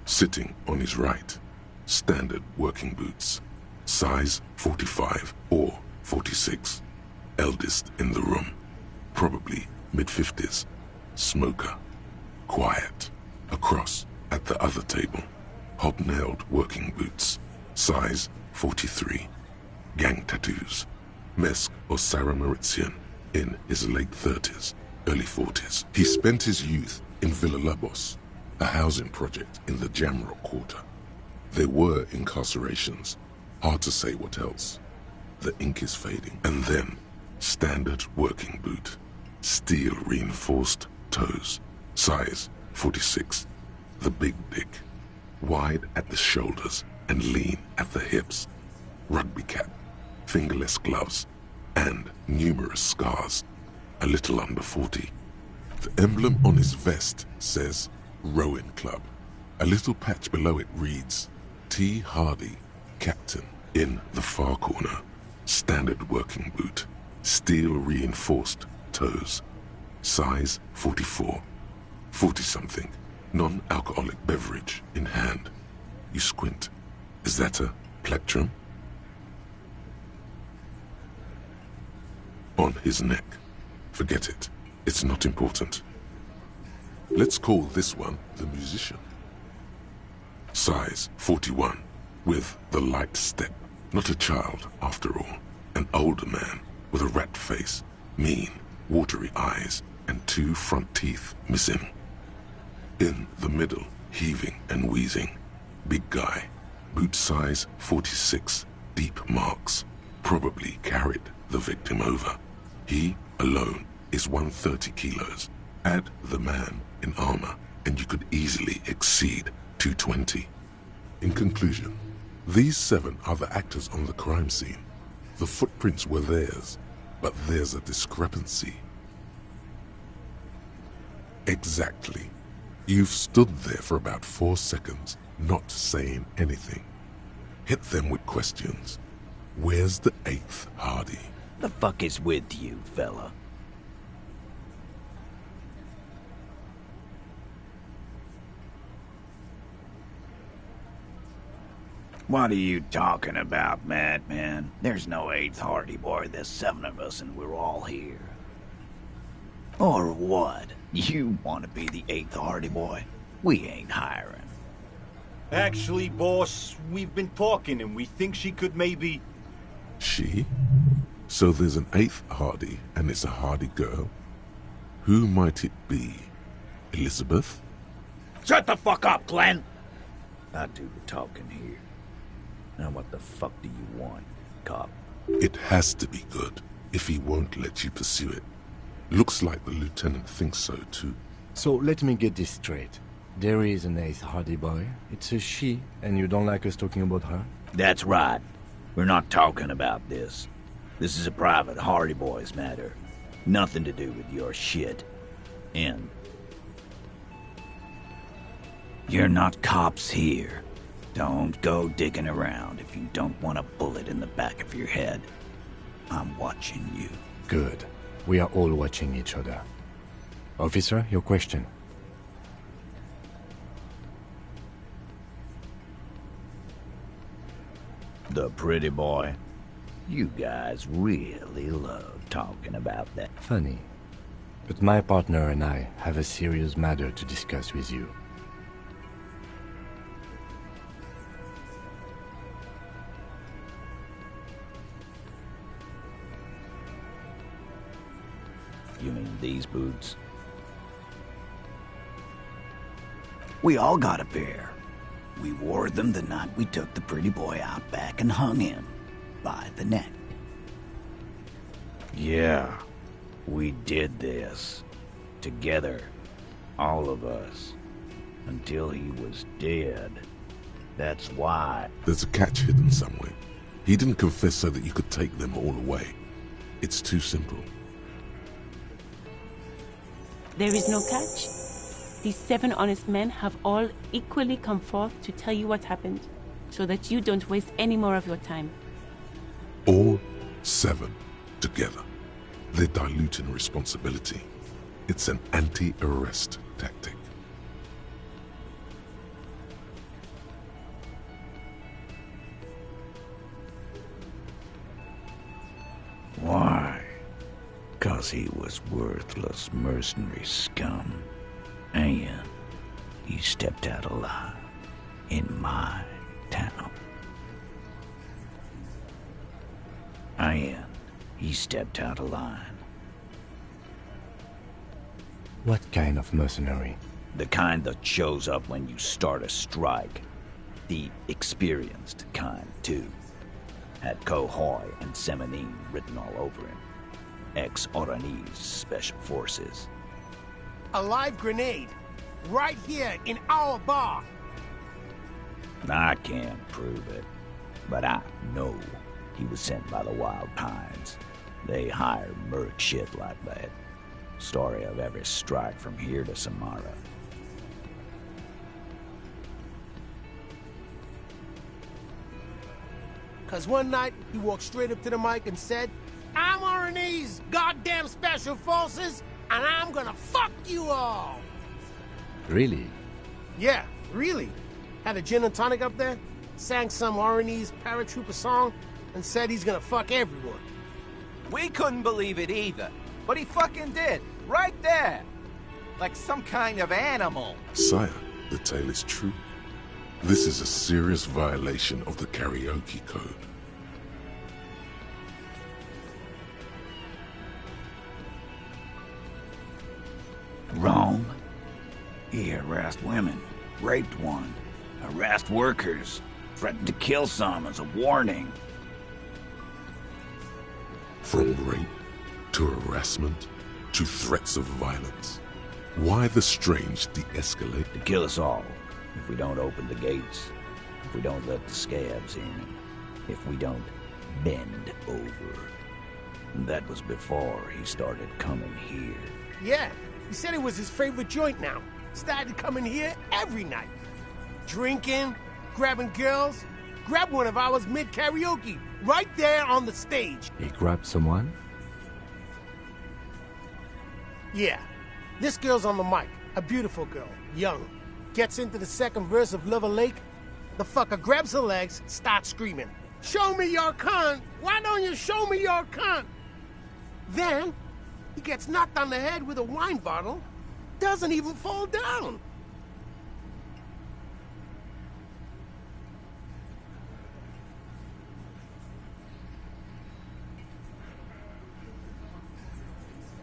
Sitting on his right, standard working boots, size 45 or 46, eldest in the room, probably mid-50s, smoker, quiet. Across at the other table, hobnailed working boots, size 43, gang tattoos, Mesk or Sarah Mauritian, in his late 30s, early 40s. He spent his youth in Villa Labos, a housing project in the Jamrock quarter. There were incarcerations, hard to say what else. The ink is fading. And then, standard working boot, steel reinforced toes, size 46, the big dick, wide at the shoulders and lean at the hips, rugby cap, fingerless gloves, and numerous scars, a little under 40. The emblem on his vest says Rowing Club. A little patch below it reads T. Hardy, Captain. In the far corner, standard working boot, steel reinforced toes, size 44, 40-something, non-alcoholic beverage in hand. You squint. Is that a plectrum? On his neck. Forget it. It's not important. Let's call this one the musician. Size 41, with the light step. Not a child, after all. An older man with a rat face, mean, watery eyes, and 2 front teeth missing. In the middle, heaving and wheezing. Big guy, boot size 46, deep marks. Probably carried the victim over. He, alone, is 130 kilos. Add the man in armor, and you could easily exceed 220. In conclusion, these 7 are the actors on the crime scene. The footprints were theirs, but there's a discrepancy. Exactly. You've stood there for about 4 seconds, not saying anything. Hit them with questions. Where's the 8th Hardy? The fuck is with you, fella? What are you talking about, madman? There's no 8th Hardy boy. There's 7 of us and we're all here. Or what? You want to be the 8th Hardy Boy? We ain't hiring. Actually, boss, we've been talking and we think she could maybe... She? So there's an 8th Hardy, and it's a Hardy girl? Who might it be? Elizabeth? Shut the fuck up, Glenn! I do the talking here. Now what the fuck do you want, cop? It has to be good, if he won't let you pursue it. Looks like the lieutenant thinks so too. So let me get this straight. There is an 8th Hardy Boy. It's a she, and you don't like us talking about her? That's right. We're not talking about this. This is a private Hardy Boys matter. Nothing to do with your shit. And you're not cops here. Don't go digging around if you don't want a bullet in the back of your head. I'm watching you. Good. We are all watching each other. Officer, your question. The pretty boy. You guys really love talking about that. Funny. But my partner and I have a serious matter to discuss with you. You mean these boots? We all got a pair. We wore them the night we took the pretty boy out back and hung him by the neck. Yeah, we did this. Together. All of us. Until he was dead. That's why. There's a catch hidden somewhere. He didn't confess so that you could take them all away. It's too simple. There is no catch. These 7 honest men have all equally come forth to tell you what happened, so that you don't waste any more of your time. All 7 together. They're diluting responsibility. It's an anti-arrest tactic. Why? 'Cause he was worthless mercenary scum. And he stepped out alive in my town. And he stepped out alive. What kind of mercenary? The kind that shows up when you start a strike. The experienced kind, too. Had Cohoy and Semenine written all over him. Ex-Oranese Special Forces. A live grenade, right here in our bar. I can't prove it, but I know he was sent by the Wild Pines. They hire merc shit like that. Story of every strike from here to Samara. Cause one night, he walked straight up to the mic and said, "I'm Oranese goddamn Special Forces, and I'm gonna fuck you all." Really? Yeah, really. Had a gin and tonic up there, sang some Oranese paratrooper song, and said he's gonna fuck everyone. We couldn't believe it either, but he fucking did, right there. Like some kind of animal. Sire, the tale is true. This is a serious violation of the karaoke code. Wrong. He harassed women, raped one, harassed workers, threatened to kill some as a warning. From rape to harassment to threats of violence. Why the strange de-escalate? To kill us all, if we don't open the gates, if we don't let the scabs in, if we don't bend over. And that was before he started coming here. Yeah, he said it was his favorite joint now. Started coming here every night. Drinking, grabbing girls. Grabbed one of ours mid-karaoke, right there on the stage. He grabbed someone? Yeah. This girl's on the mic. A beautiful girl. Young. Gets into the second verse of Lover Lake. The fucker grabs her legs, starts screaming. "Show me your cunt! Why don't you show me your cunt?" Then, He gets knocked on the head with a wine bottle, doesn't even fall down.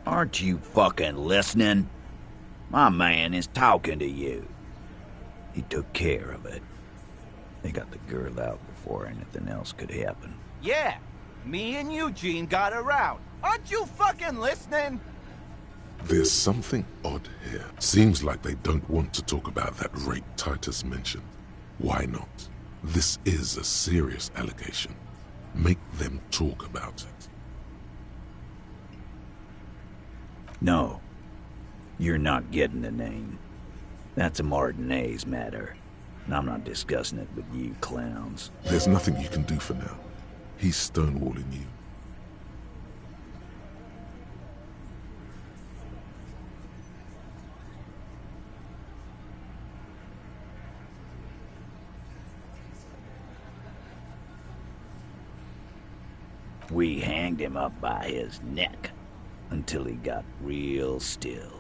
Aren't you fucking listening? My man is talking to you. He took care of it. They got the girl out before anything else could happen. Yeah, me and Eugene got her out. Aren't you fucking listening? There's something odd here. Seems like they don't want to talk about that rape Titus mentioned. Why not? This is a serious allegation. Make them talk about it. No. You're not getting the name. That's a Martinez matter. And I'm not discussing it with you clowns. There's nothing you can do for now. He's stonewalling you. We hanged him up by his neck until he got real still.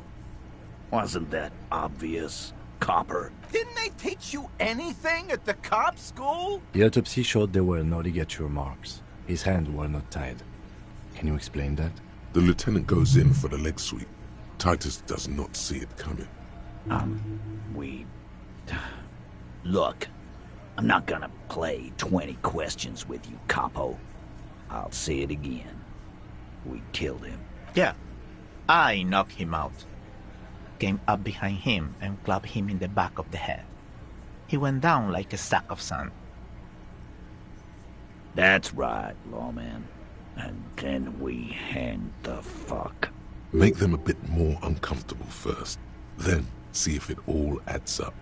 Wasn't that obvious, Copper? Didn't they teach you anything at the cop school? The autopsy showed there were no ligature marks. His hands were not tied. Can you explain that? The lieutenant goes in for the leg sweep. Titus does not see it coming. Look, I'm not gonna play 20 questions with you, Capo. I'll say it again. We killed him. Yeah, I knocked him out. Came up behind him and clubbed him in the back of the head. He went down like a sack of sand. That's right, lawman. And then we hanged the fuck. Make them a bit more uncomfortable first. Then see if it all adds up.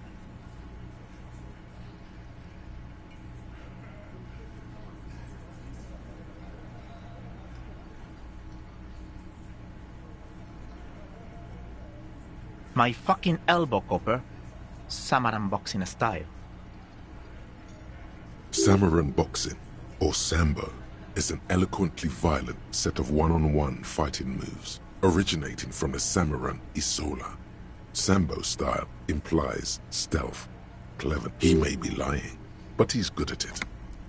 My fucking elbow, Copper. Samaran boxing style. Samaran boxing, or Sambo, is an eloquently violent set of one-on-one fighting moves, originating from the Samaran Isola. Sambo style implies stealth, clever. He may be lying, but he's good at it.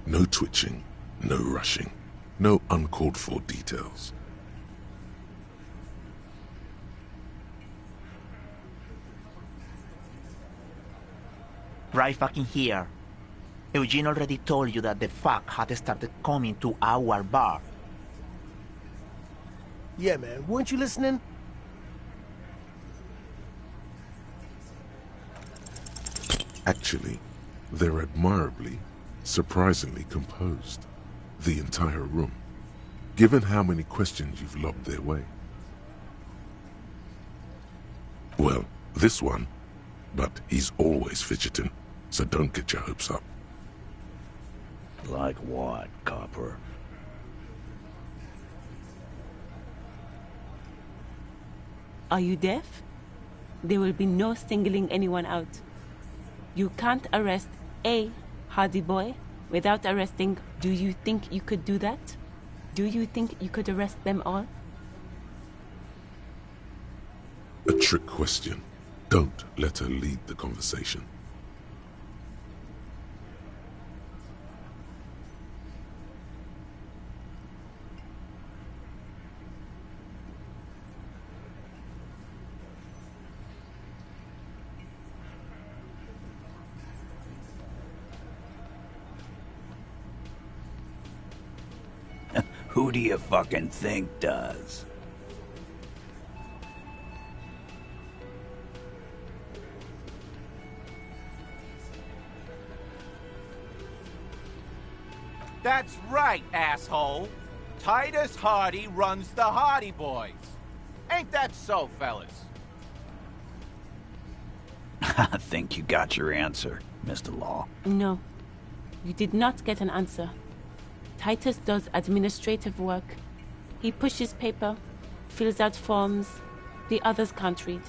No twitching, no rushing, no uncalled for details. Right fucking here. Eugene already told you that the fuck had started coming to our bar. Yeah, man, weren't you listening? Actually, they're admirably, surprisingly composed. The entire room. Given how many questions you've lobbed their way. Well, this one, but he's always fidgeting, so don't get your hopes up. Like what, Copper? Are you deaf? There will be no singling anyone out. You can't arrest a Hardy Boy without arresting. Do you think you could do that? Do you think you could arrest them all? A trick question. Don't let her lead the conversation. Who do you fucking think does? That's right, asshole. Titus Hardy runs the Hardy Boys. Ain't that so, fellas? I think you got your answer, Mr. Law. No, you did not get an answer. Titus does administrative work. He pushes paper, fills out forms. The others can't read.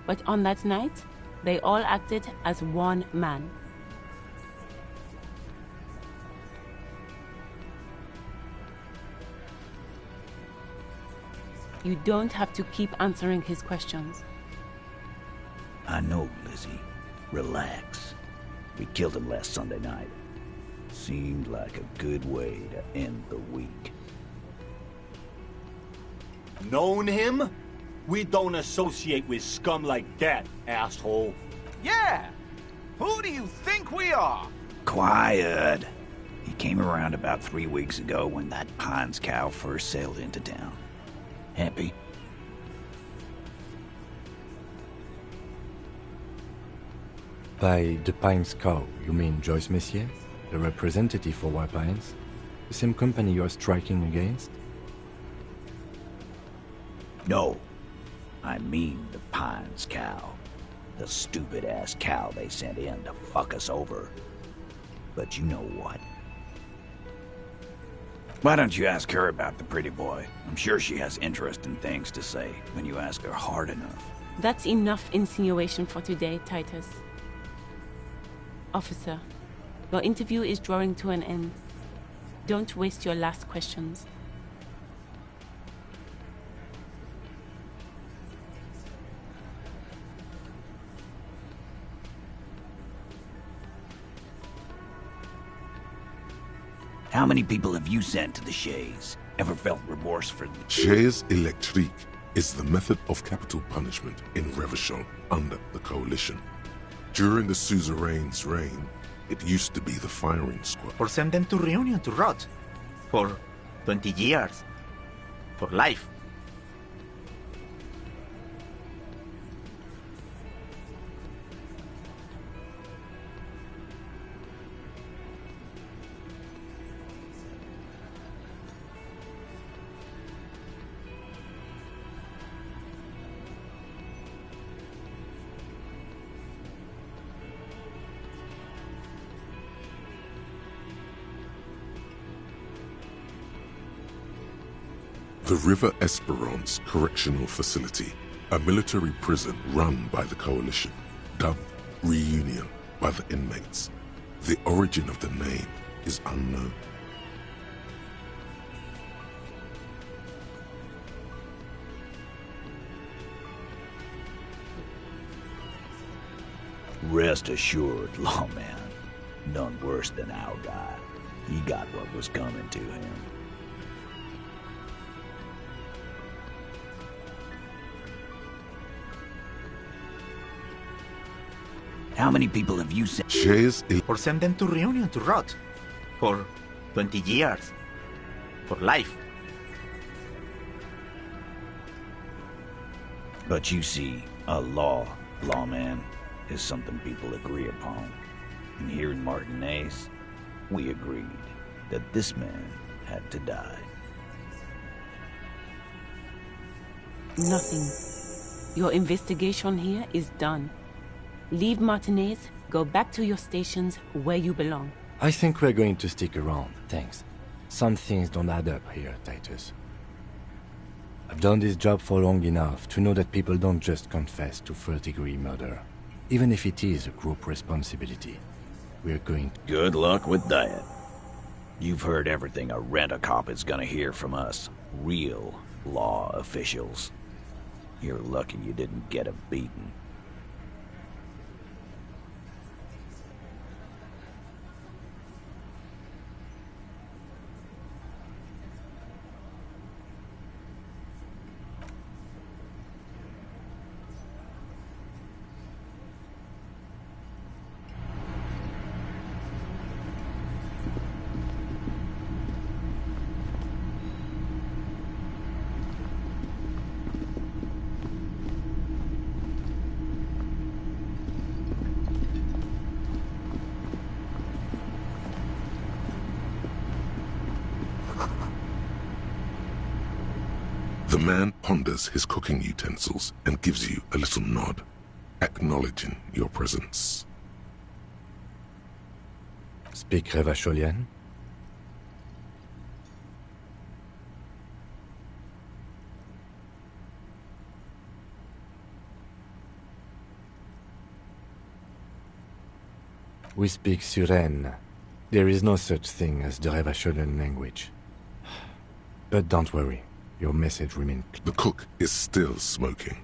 But on that night, they all acted as one man. You don't have to keep answering his questions. I know, Lizzie. Relax. We killed him last Sunday night. Seemed like a good way to end the week. Known him? We don't associate with scum like that, asshole. Yeah! Who do you think we are? Quiet. He came around about 3 weeks ago when that Pines cow first sailed into town. Happy? By the Pines cow, you mean Joyce Messier? The representative for White Pines? The same company you're striking against? No. I mean the Pines cow. The stupid-ass cow they sent in to fuck us over. But you know what? Why don't you ask her about the pretty boy? I'm sure she has interesting things to say when you ask her hard enough. That's enough insinuation for today, Titus. Officer, your interview is drawing to an end. Don't waste your last questions. How many people have you sent to the Shays? Ever felt remorse for the... Chaise électrique is the method of capital punishment in Revachol under the Coalition. During the suzerain's reign, it used to be the firing squad. Or send them to Reunion to rot. For 20 years. For life. The River Esperance Correctional Facility, a military prison run by the Coalition, dubbed Reunion by the inmates. The origin of the name is unknown. Rest assured, lawman. None worse than our guy. He got what was coming to him. How many people have you sent? Or send them to Reunion to rot. For 20 years. For life. But you see, a lawman, is something people agree upon. And here in Martinez, we agreed that this man had to die. Nothing. Your investigation here is done. Leave Martinez, go back to your stations where you belong. I think we're going to stick around, thanks. Some things don't add up here, Titus. I've done this job for long enough to know that people don't just confess to first-degree murder, even if it is a group responsibility. We're going to... Good luck with that. You've heard everything a rent-a-cop is gonna hear from us, real law officials. You're lucky you didn't get a beating. The man ponders his cooking utensils and gives you a little nod, acknowledging your presence. Speak Revacholian? We speak Suren. There is no such thing as the Revacholian language. But don't worry. Your message remains clear. The cook is still smoking,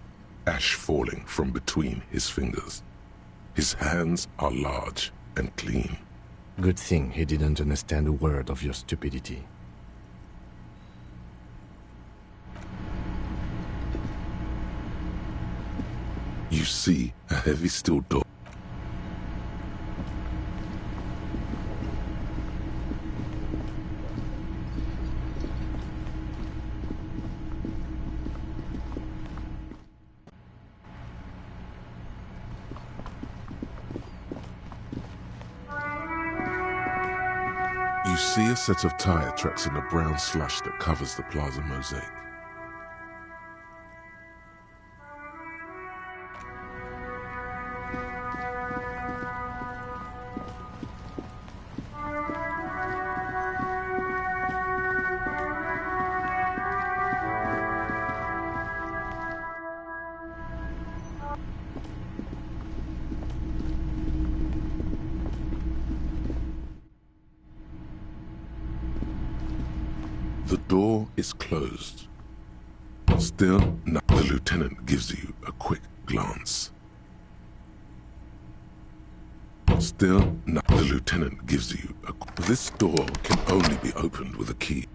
ash falling from between his fingers. His hands are large and clean. Good thing he didn't understand a word of your stupidity. You see a heavy steel door. You see a set of tire tracks in the brown slush that covers the plaza mosaic. The door is closed. Still, the lieutenant gives you a quick glance. Still, the lieutenant gives you a... This door can only be opened with a key.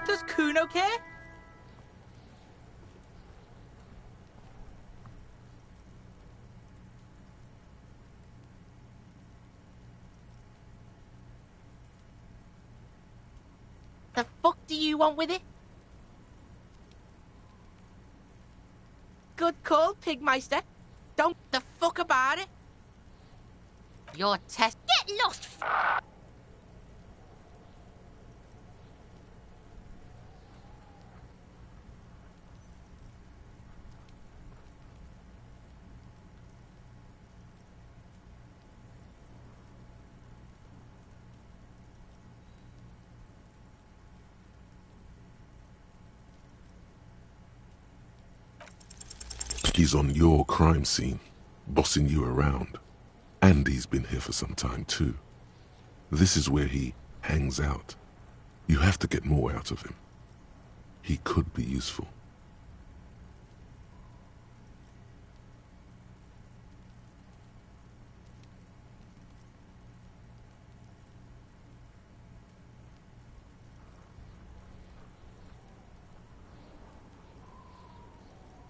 Does Kuno care? The fuck do you want with it? Good call, Pigmeister. Don't the fuck about it. Your test. Get lost. He's on your crime scene, bossing you around. And he's been here for some time too. This is where he hangs out. You have to get more out of him. He could be useful.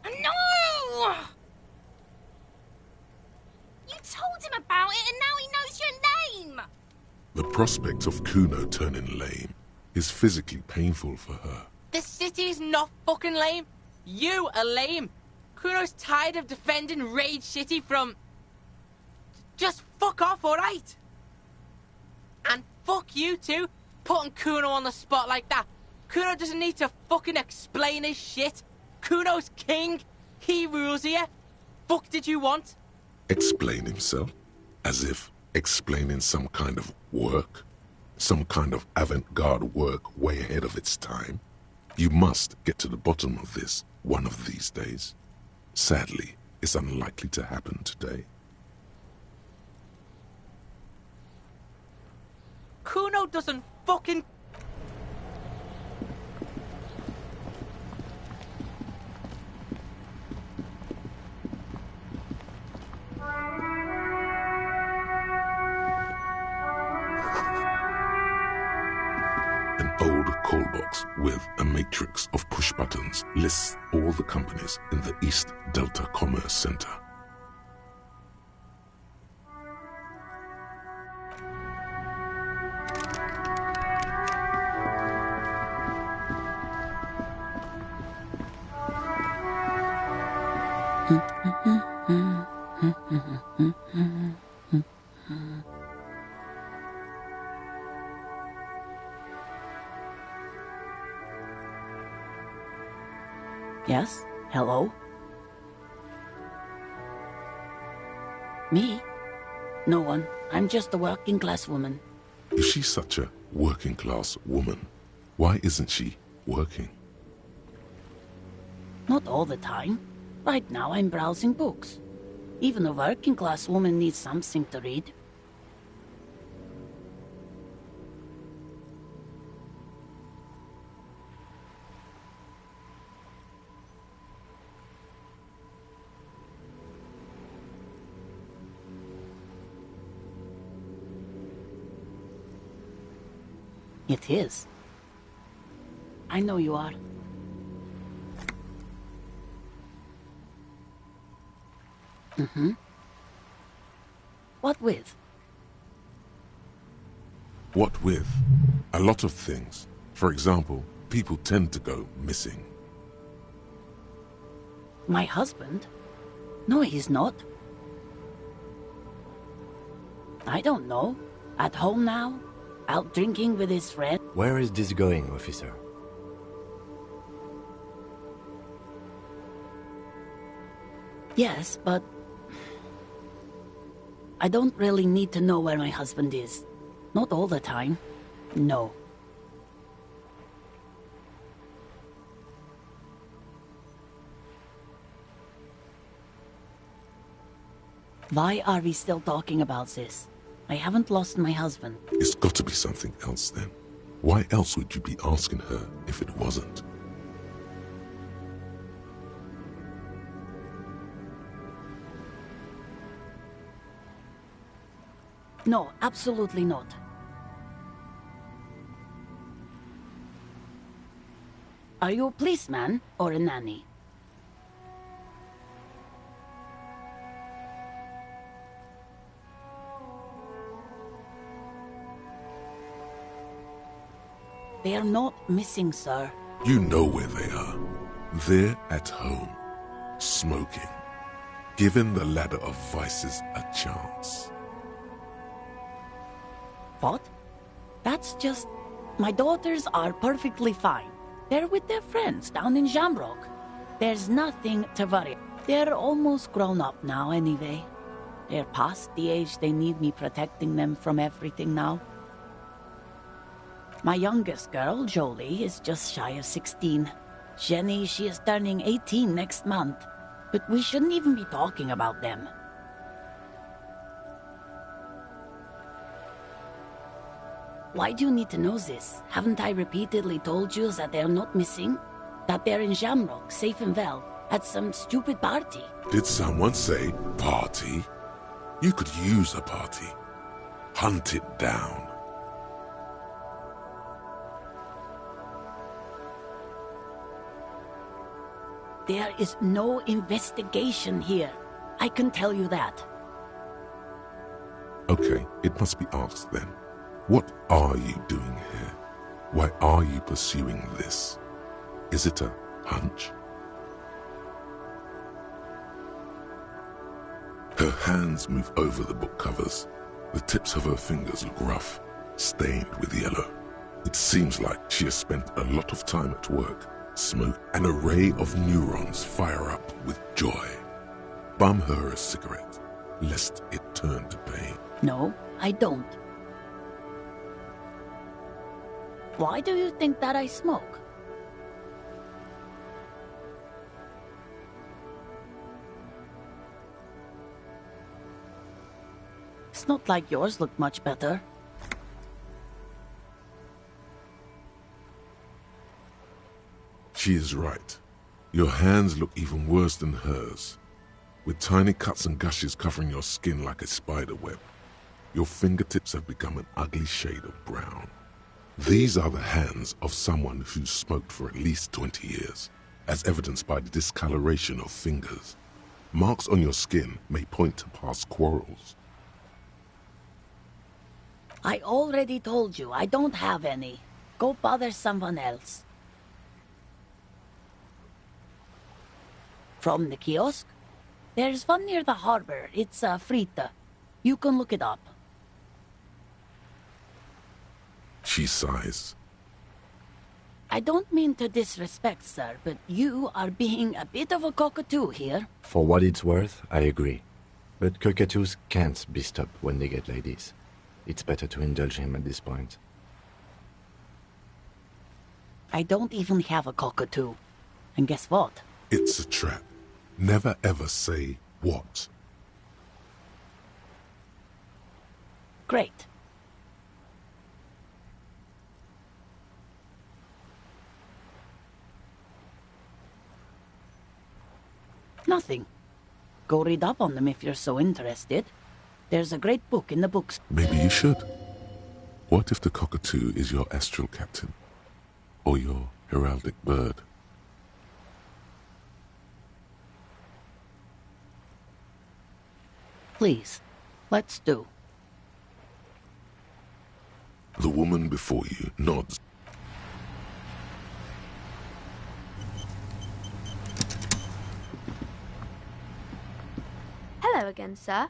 No! You told him about it and now he knows your name! The prospect of Kuno turning lame is physically painful for her. The city's not fucking lame. You are lame. Kuno's tired of defending Rage City from... Just fuck off, alright? And fuck you too, putting Kuno on the spot like that. Kuno doesn't need to fucking explain his shit. Kuno's king. He rules here. Fuck did you want? Explain himself? As if explaining some kind of work? Some kind of avant-garde work way ahead of its time? You must get to the bottom of this one of these days. Sadly, it's unlikely to happen today. Kuno doesn't fucking... with a matrix of push buttons lists all the companies in the East Delta Commerce Center. Yes? Hello? Me? No one. I'm just a working class woman. If she's such a working class woman, why isn't she working? Not all the time. Right now I'm browsing books. Even a working class woman needs something to read. It is. I know you are. Mm-hmm. What with? What with? A lot of things. For example, people tend to go missing. My husband? No, he's not. I don't know. At home now? Out drinking with his friend? Where is this going, officer? Yes, but I don't really need to know where my husband is. Not all the time. No. Why are we still talking about this? I haven't lost my husband. It's got to be something else then. Why else would you be asking her if it wasn't? No, absolutely not. Are you a policeman or a nanny? They are not missing, sir. You know where they are. They're at home, smoking, giving the ladder of vices a chance. What? That's just... My daughters are perfectly fine. They're with their friends down in Jamrock. There's nothing to worry. They're almost grown up now anyway. They're past the age they need me protecting them from everything now. My youngest girl, Jolie, is just shy of 16. Jenny, she is turning 18 next month. But we shouldn't even be talking about them. Why do you need to know this? Haven't I repeatedly told you that they're not missing? That they're in Jamrock, safe and well, at some stupid party? Did someone say party? You could use a party. Hunt it down. There is no investigation here. I can tell you that. Okay, it must be asked then. What are you doing here? Why are you pursuing this? Is it a hunch? Her hands move over the book covers. The tips of her fingers look rough, stained with yellow. It seems like she has spent a lot of time at work. Smoke, an array of neurons fire up with joy. Bum her a cigarette, lest it turn to pain. No, I don't. Why do you think that I smoke? It's not like yours look much better. She is right. Your hands look even worse than hers, with tiny cuts and gushes covering your skin like a spider web. Your fingertips have become an ugly shade of brown. These are the hands of someone who's smoked for at least 20 years, as evidenced by the discoloration of fingers. Marks on your skin may point to past quarrels. I already told you I don't have any. Go bother someone else. From the kiosk? There's one near the harbor. It's Frita. You can look it up. She sighs. I don't mean to disrespect, sir, but you are being a bit of a cockatoo here. For what it's worth, I agree. But cockatoos can't be stopped when they get ladies. It's better to indulge him at this point. I don't even have a cockatoo. And guess what? It's a trap. Never ever say what. Great. Nothing. Go read up on them if you're so interested. There's a great book in the books. Maybe you should. What if the cockatoo is your astral captain? Or your heraldic bird? Please, let's do. The woman before you nods. Hello again, sir.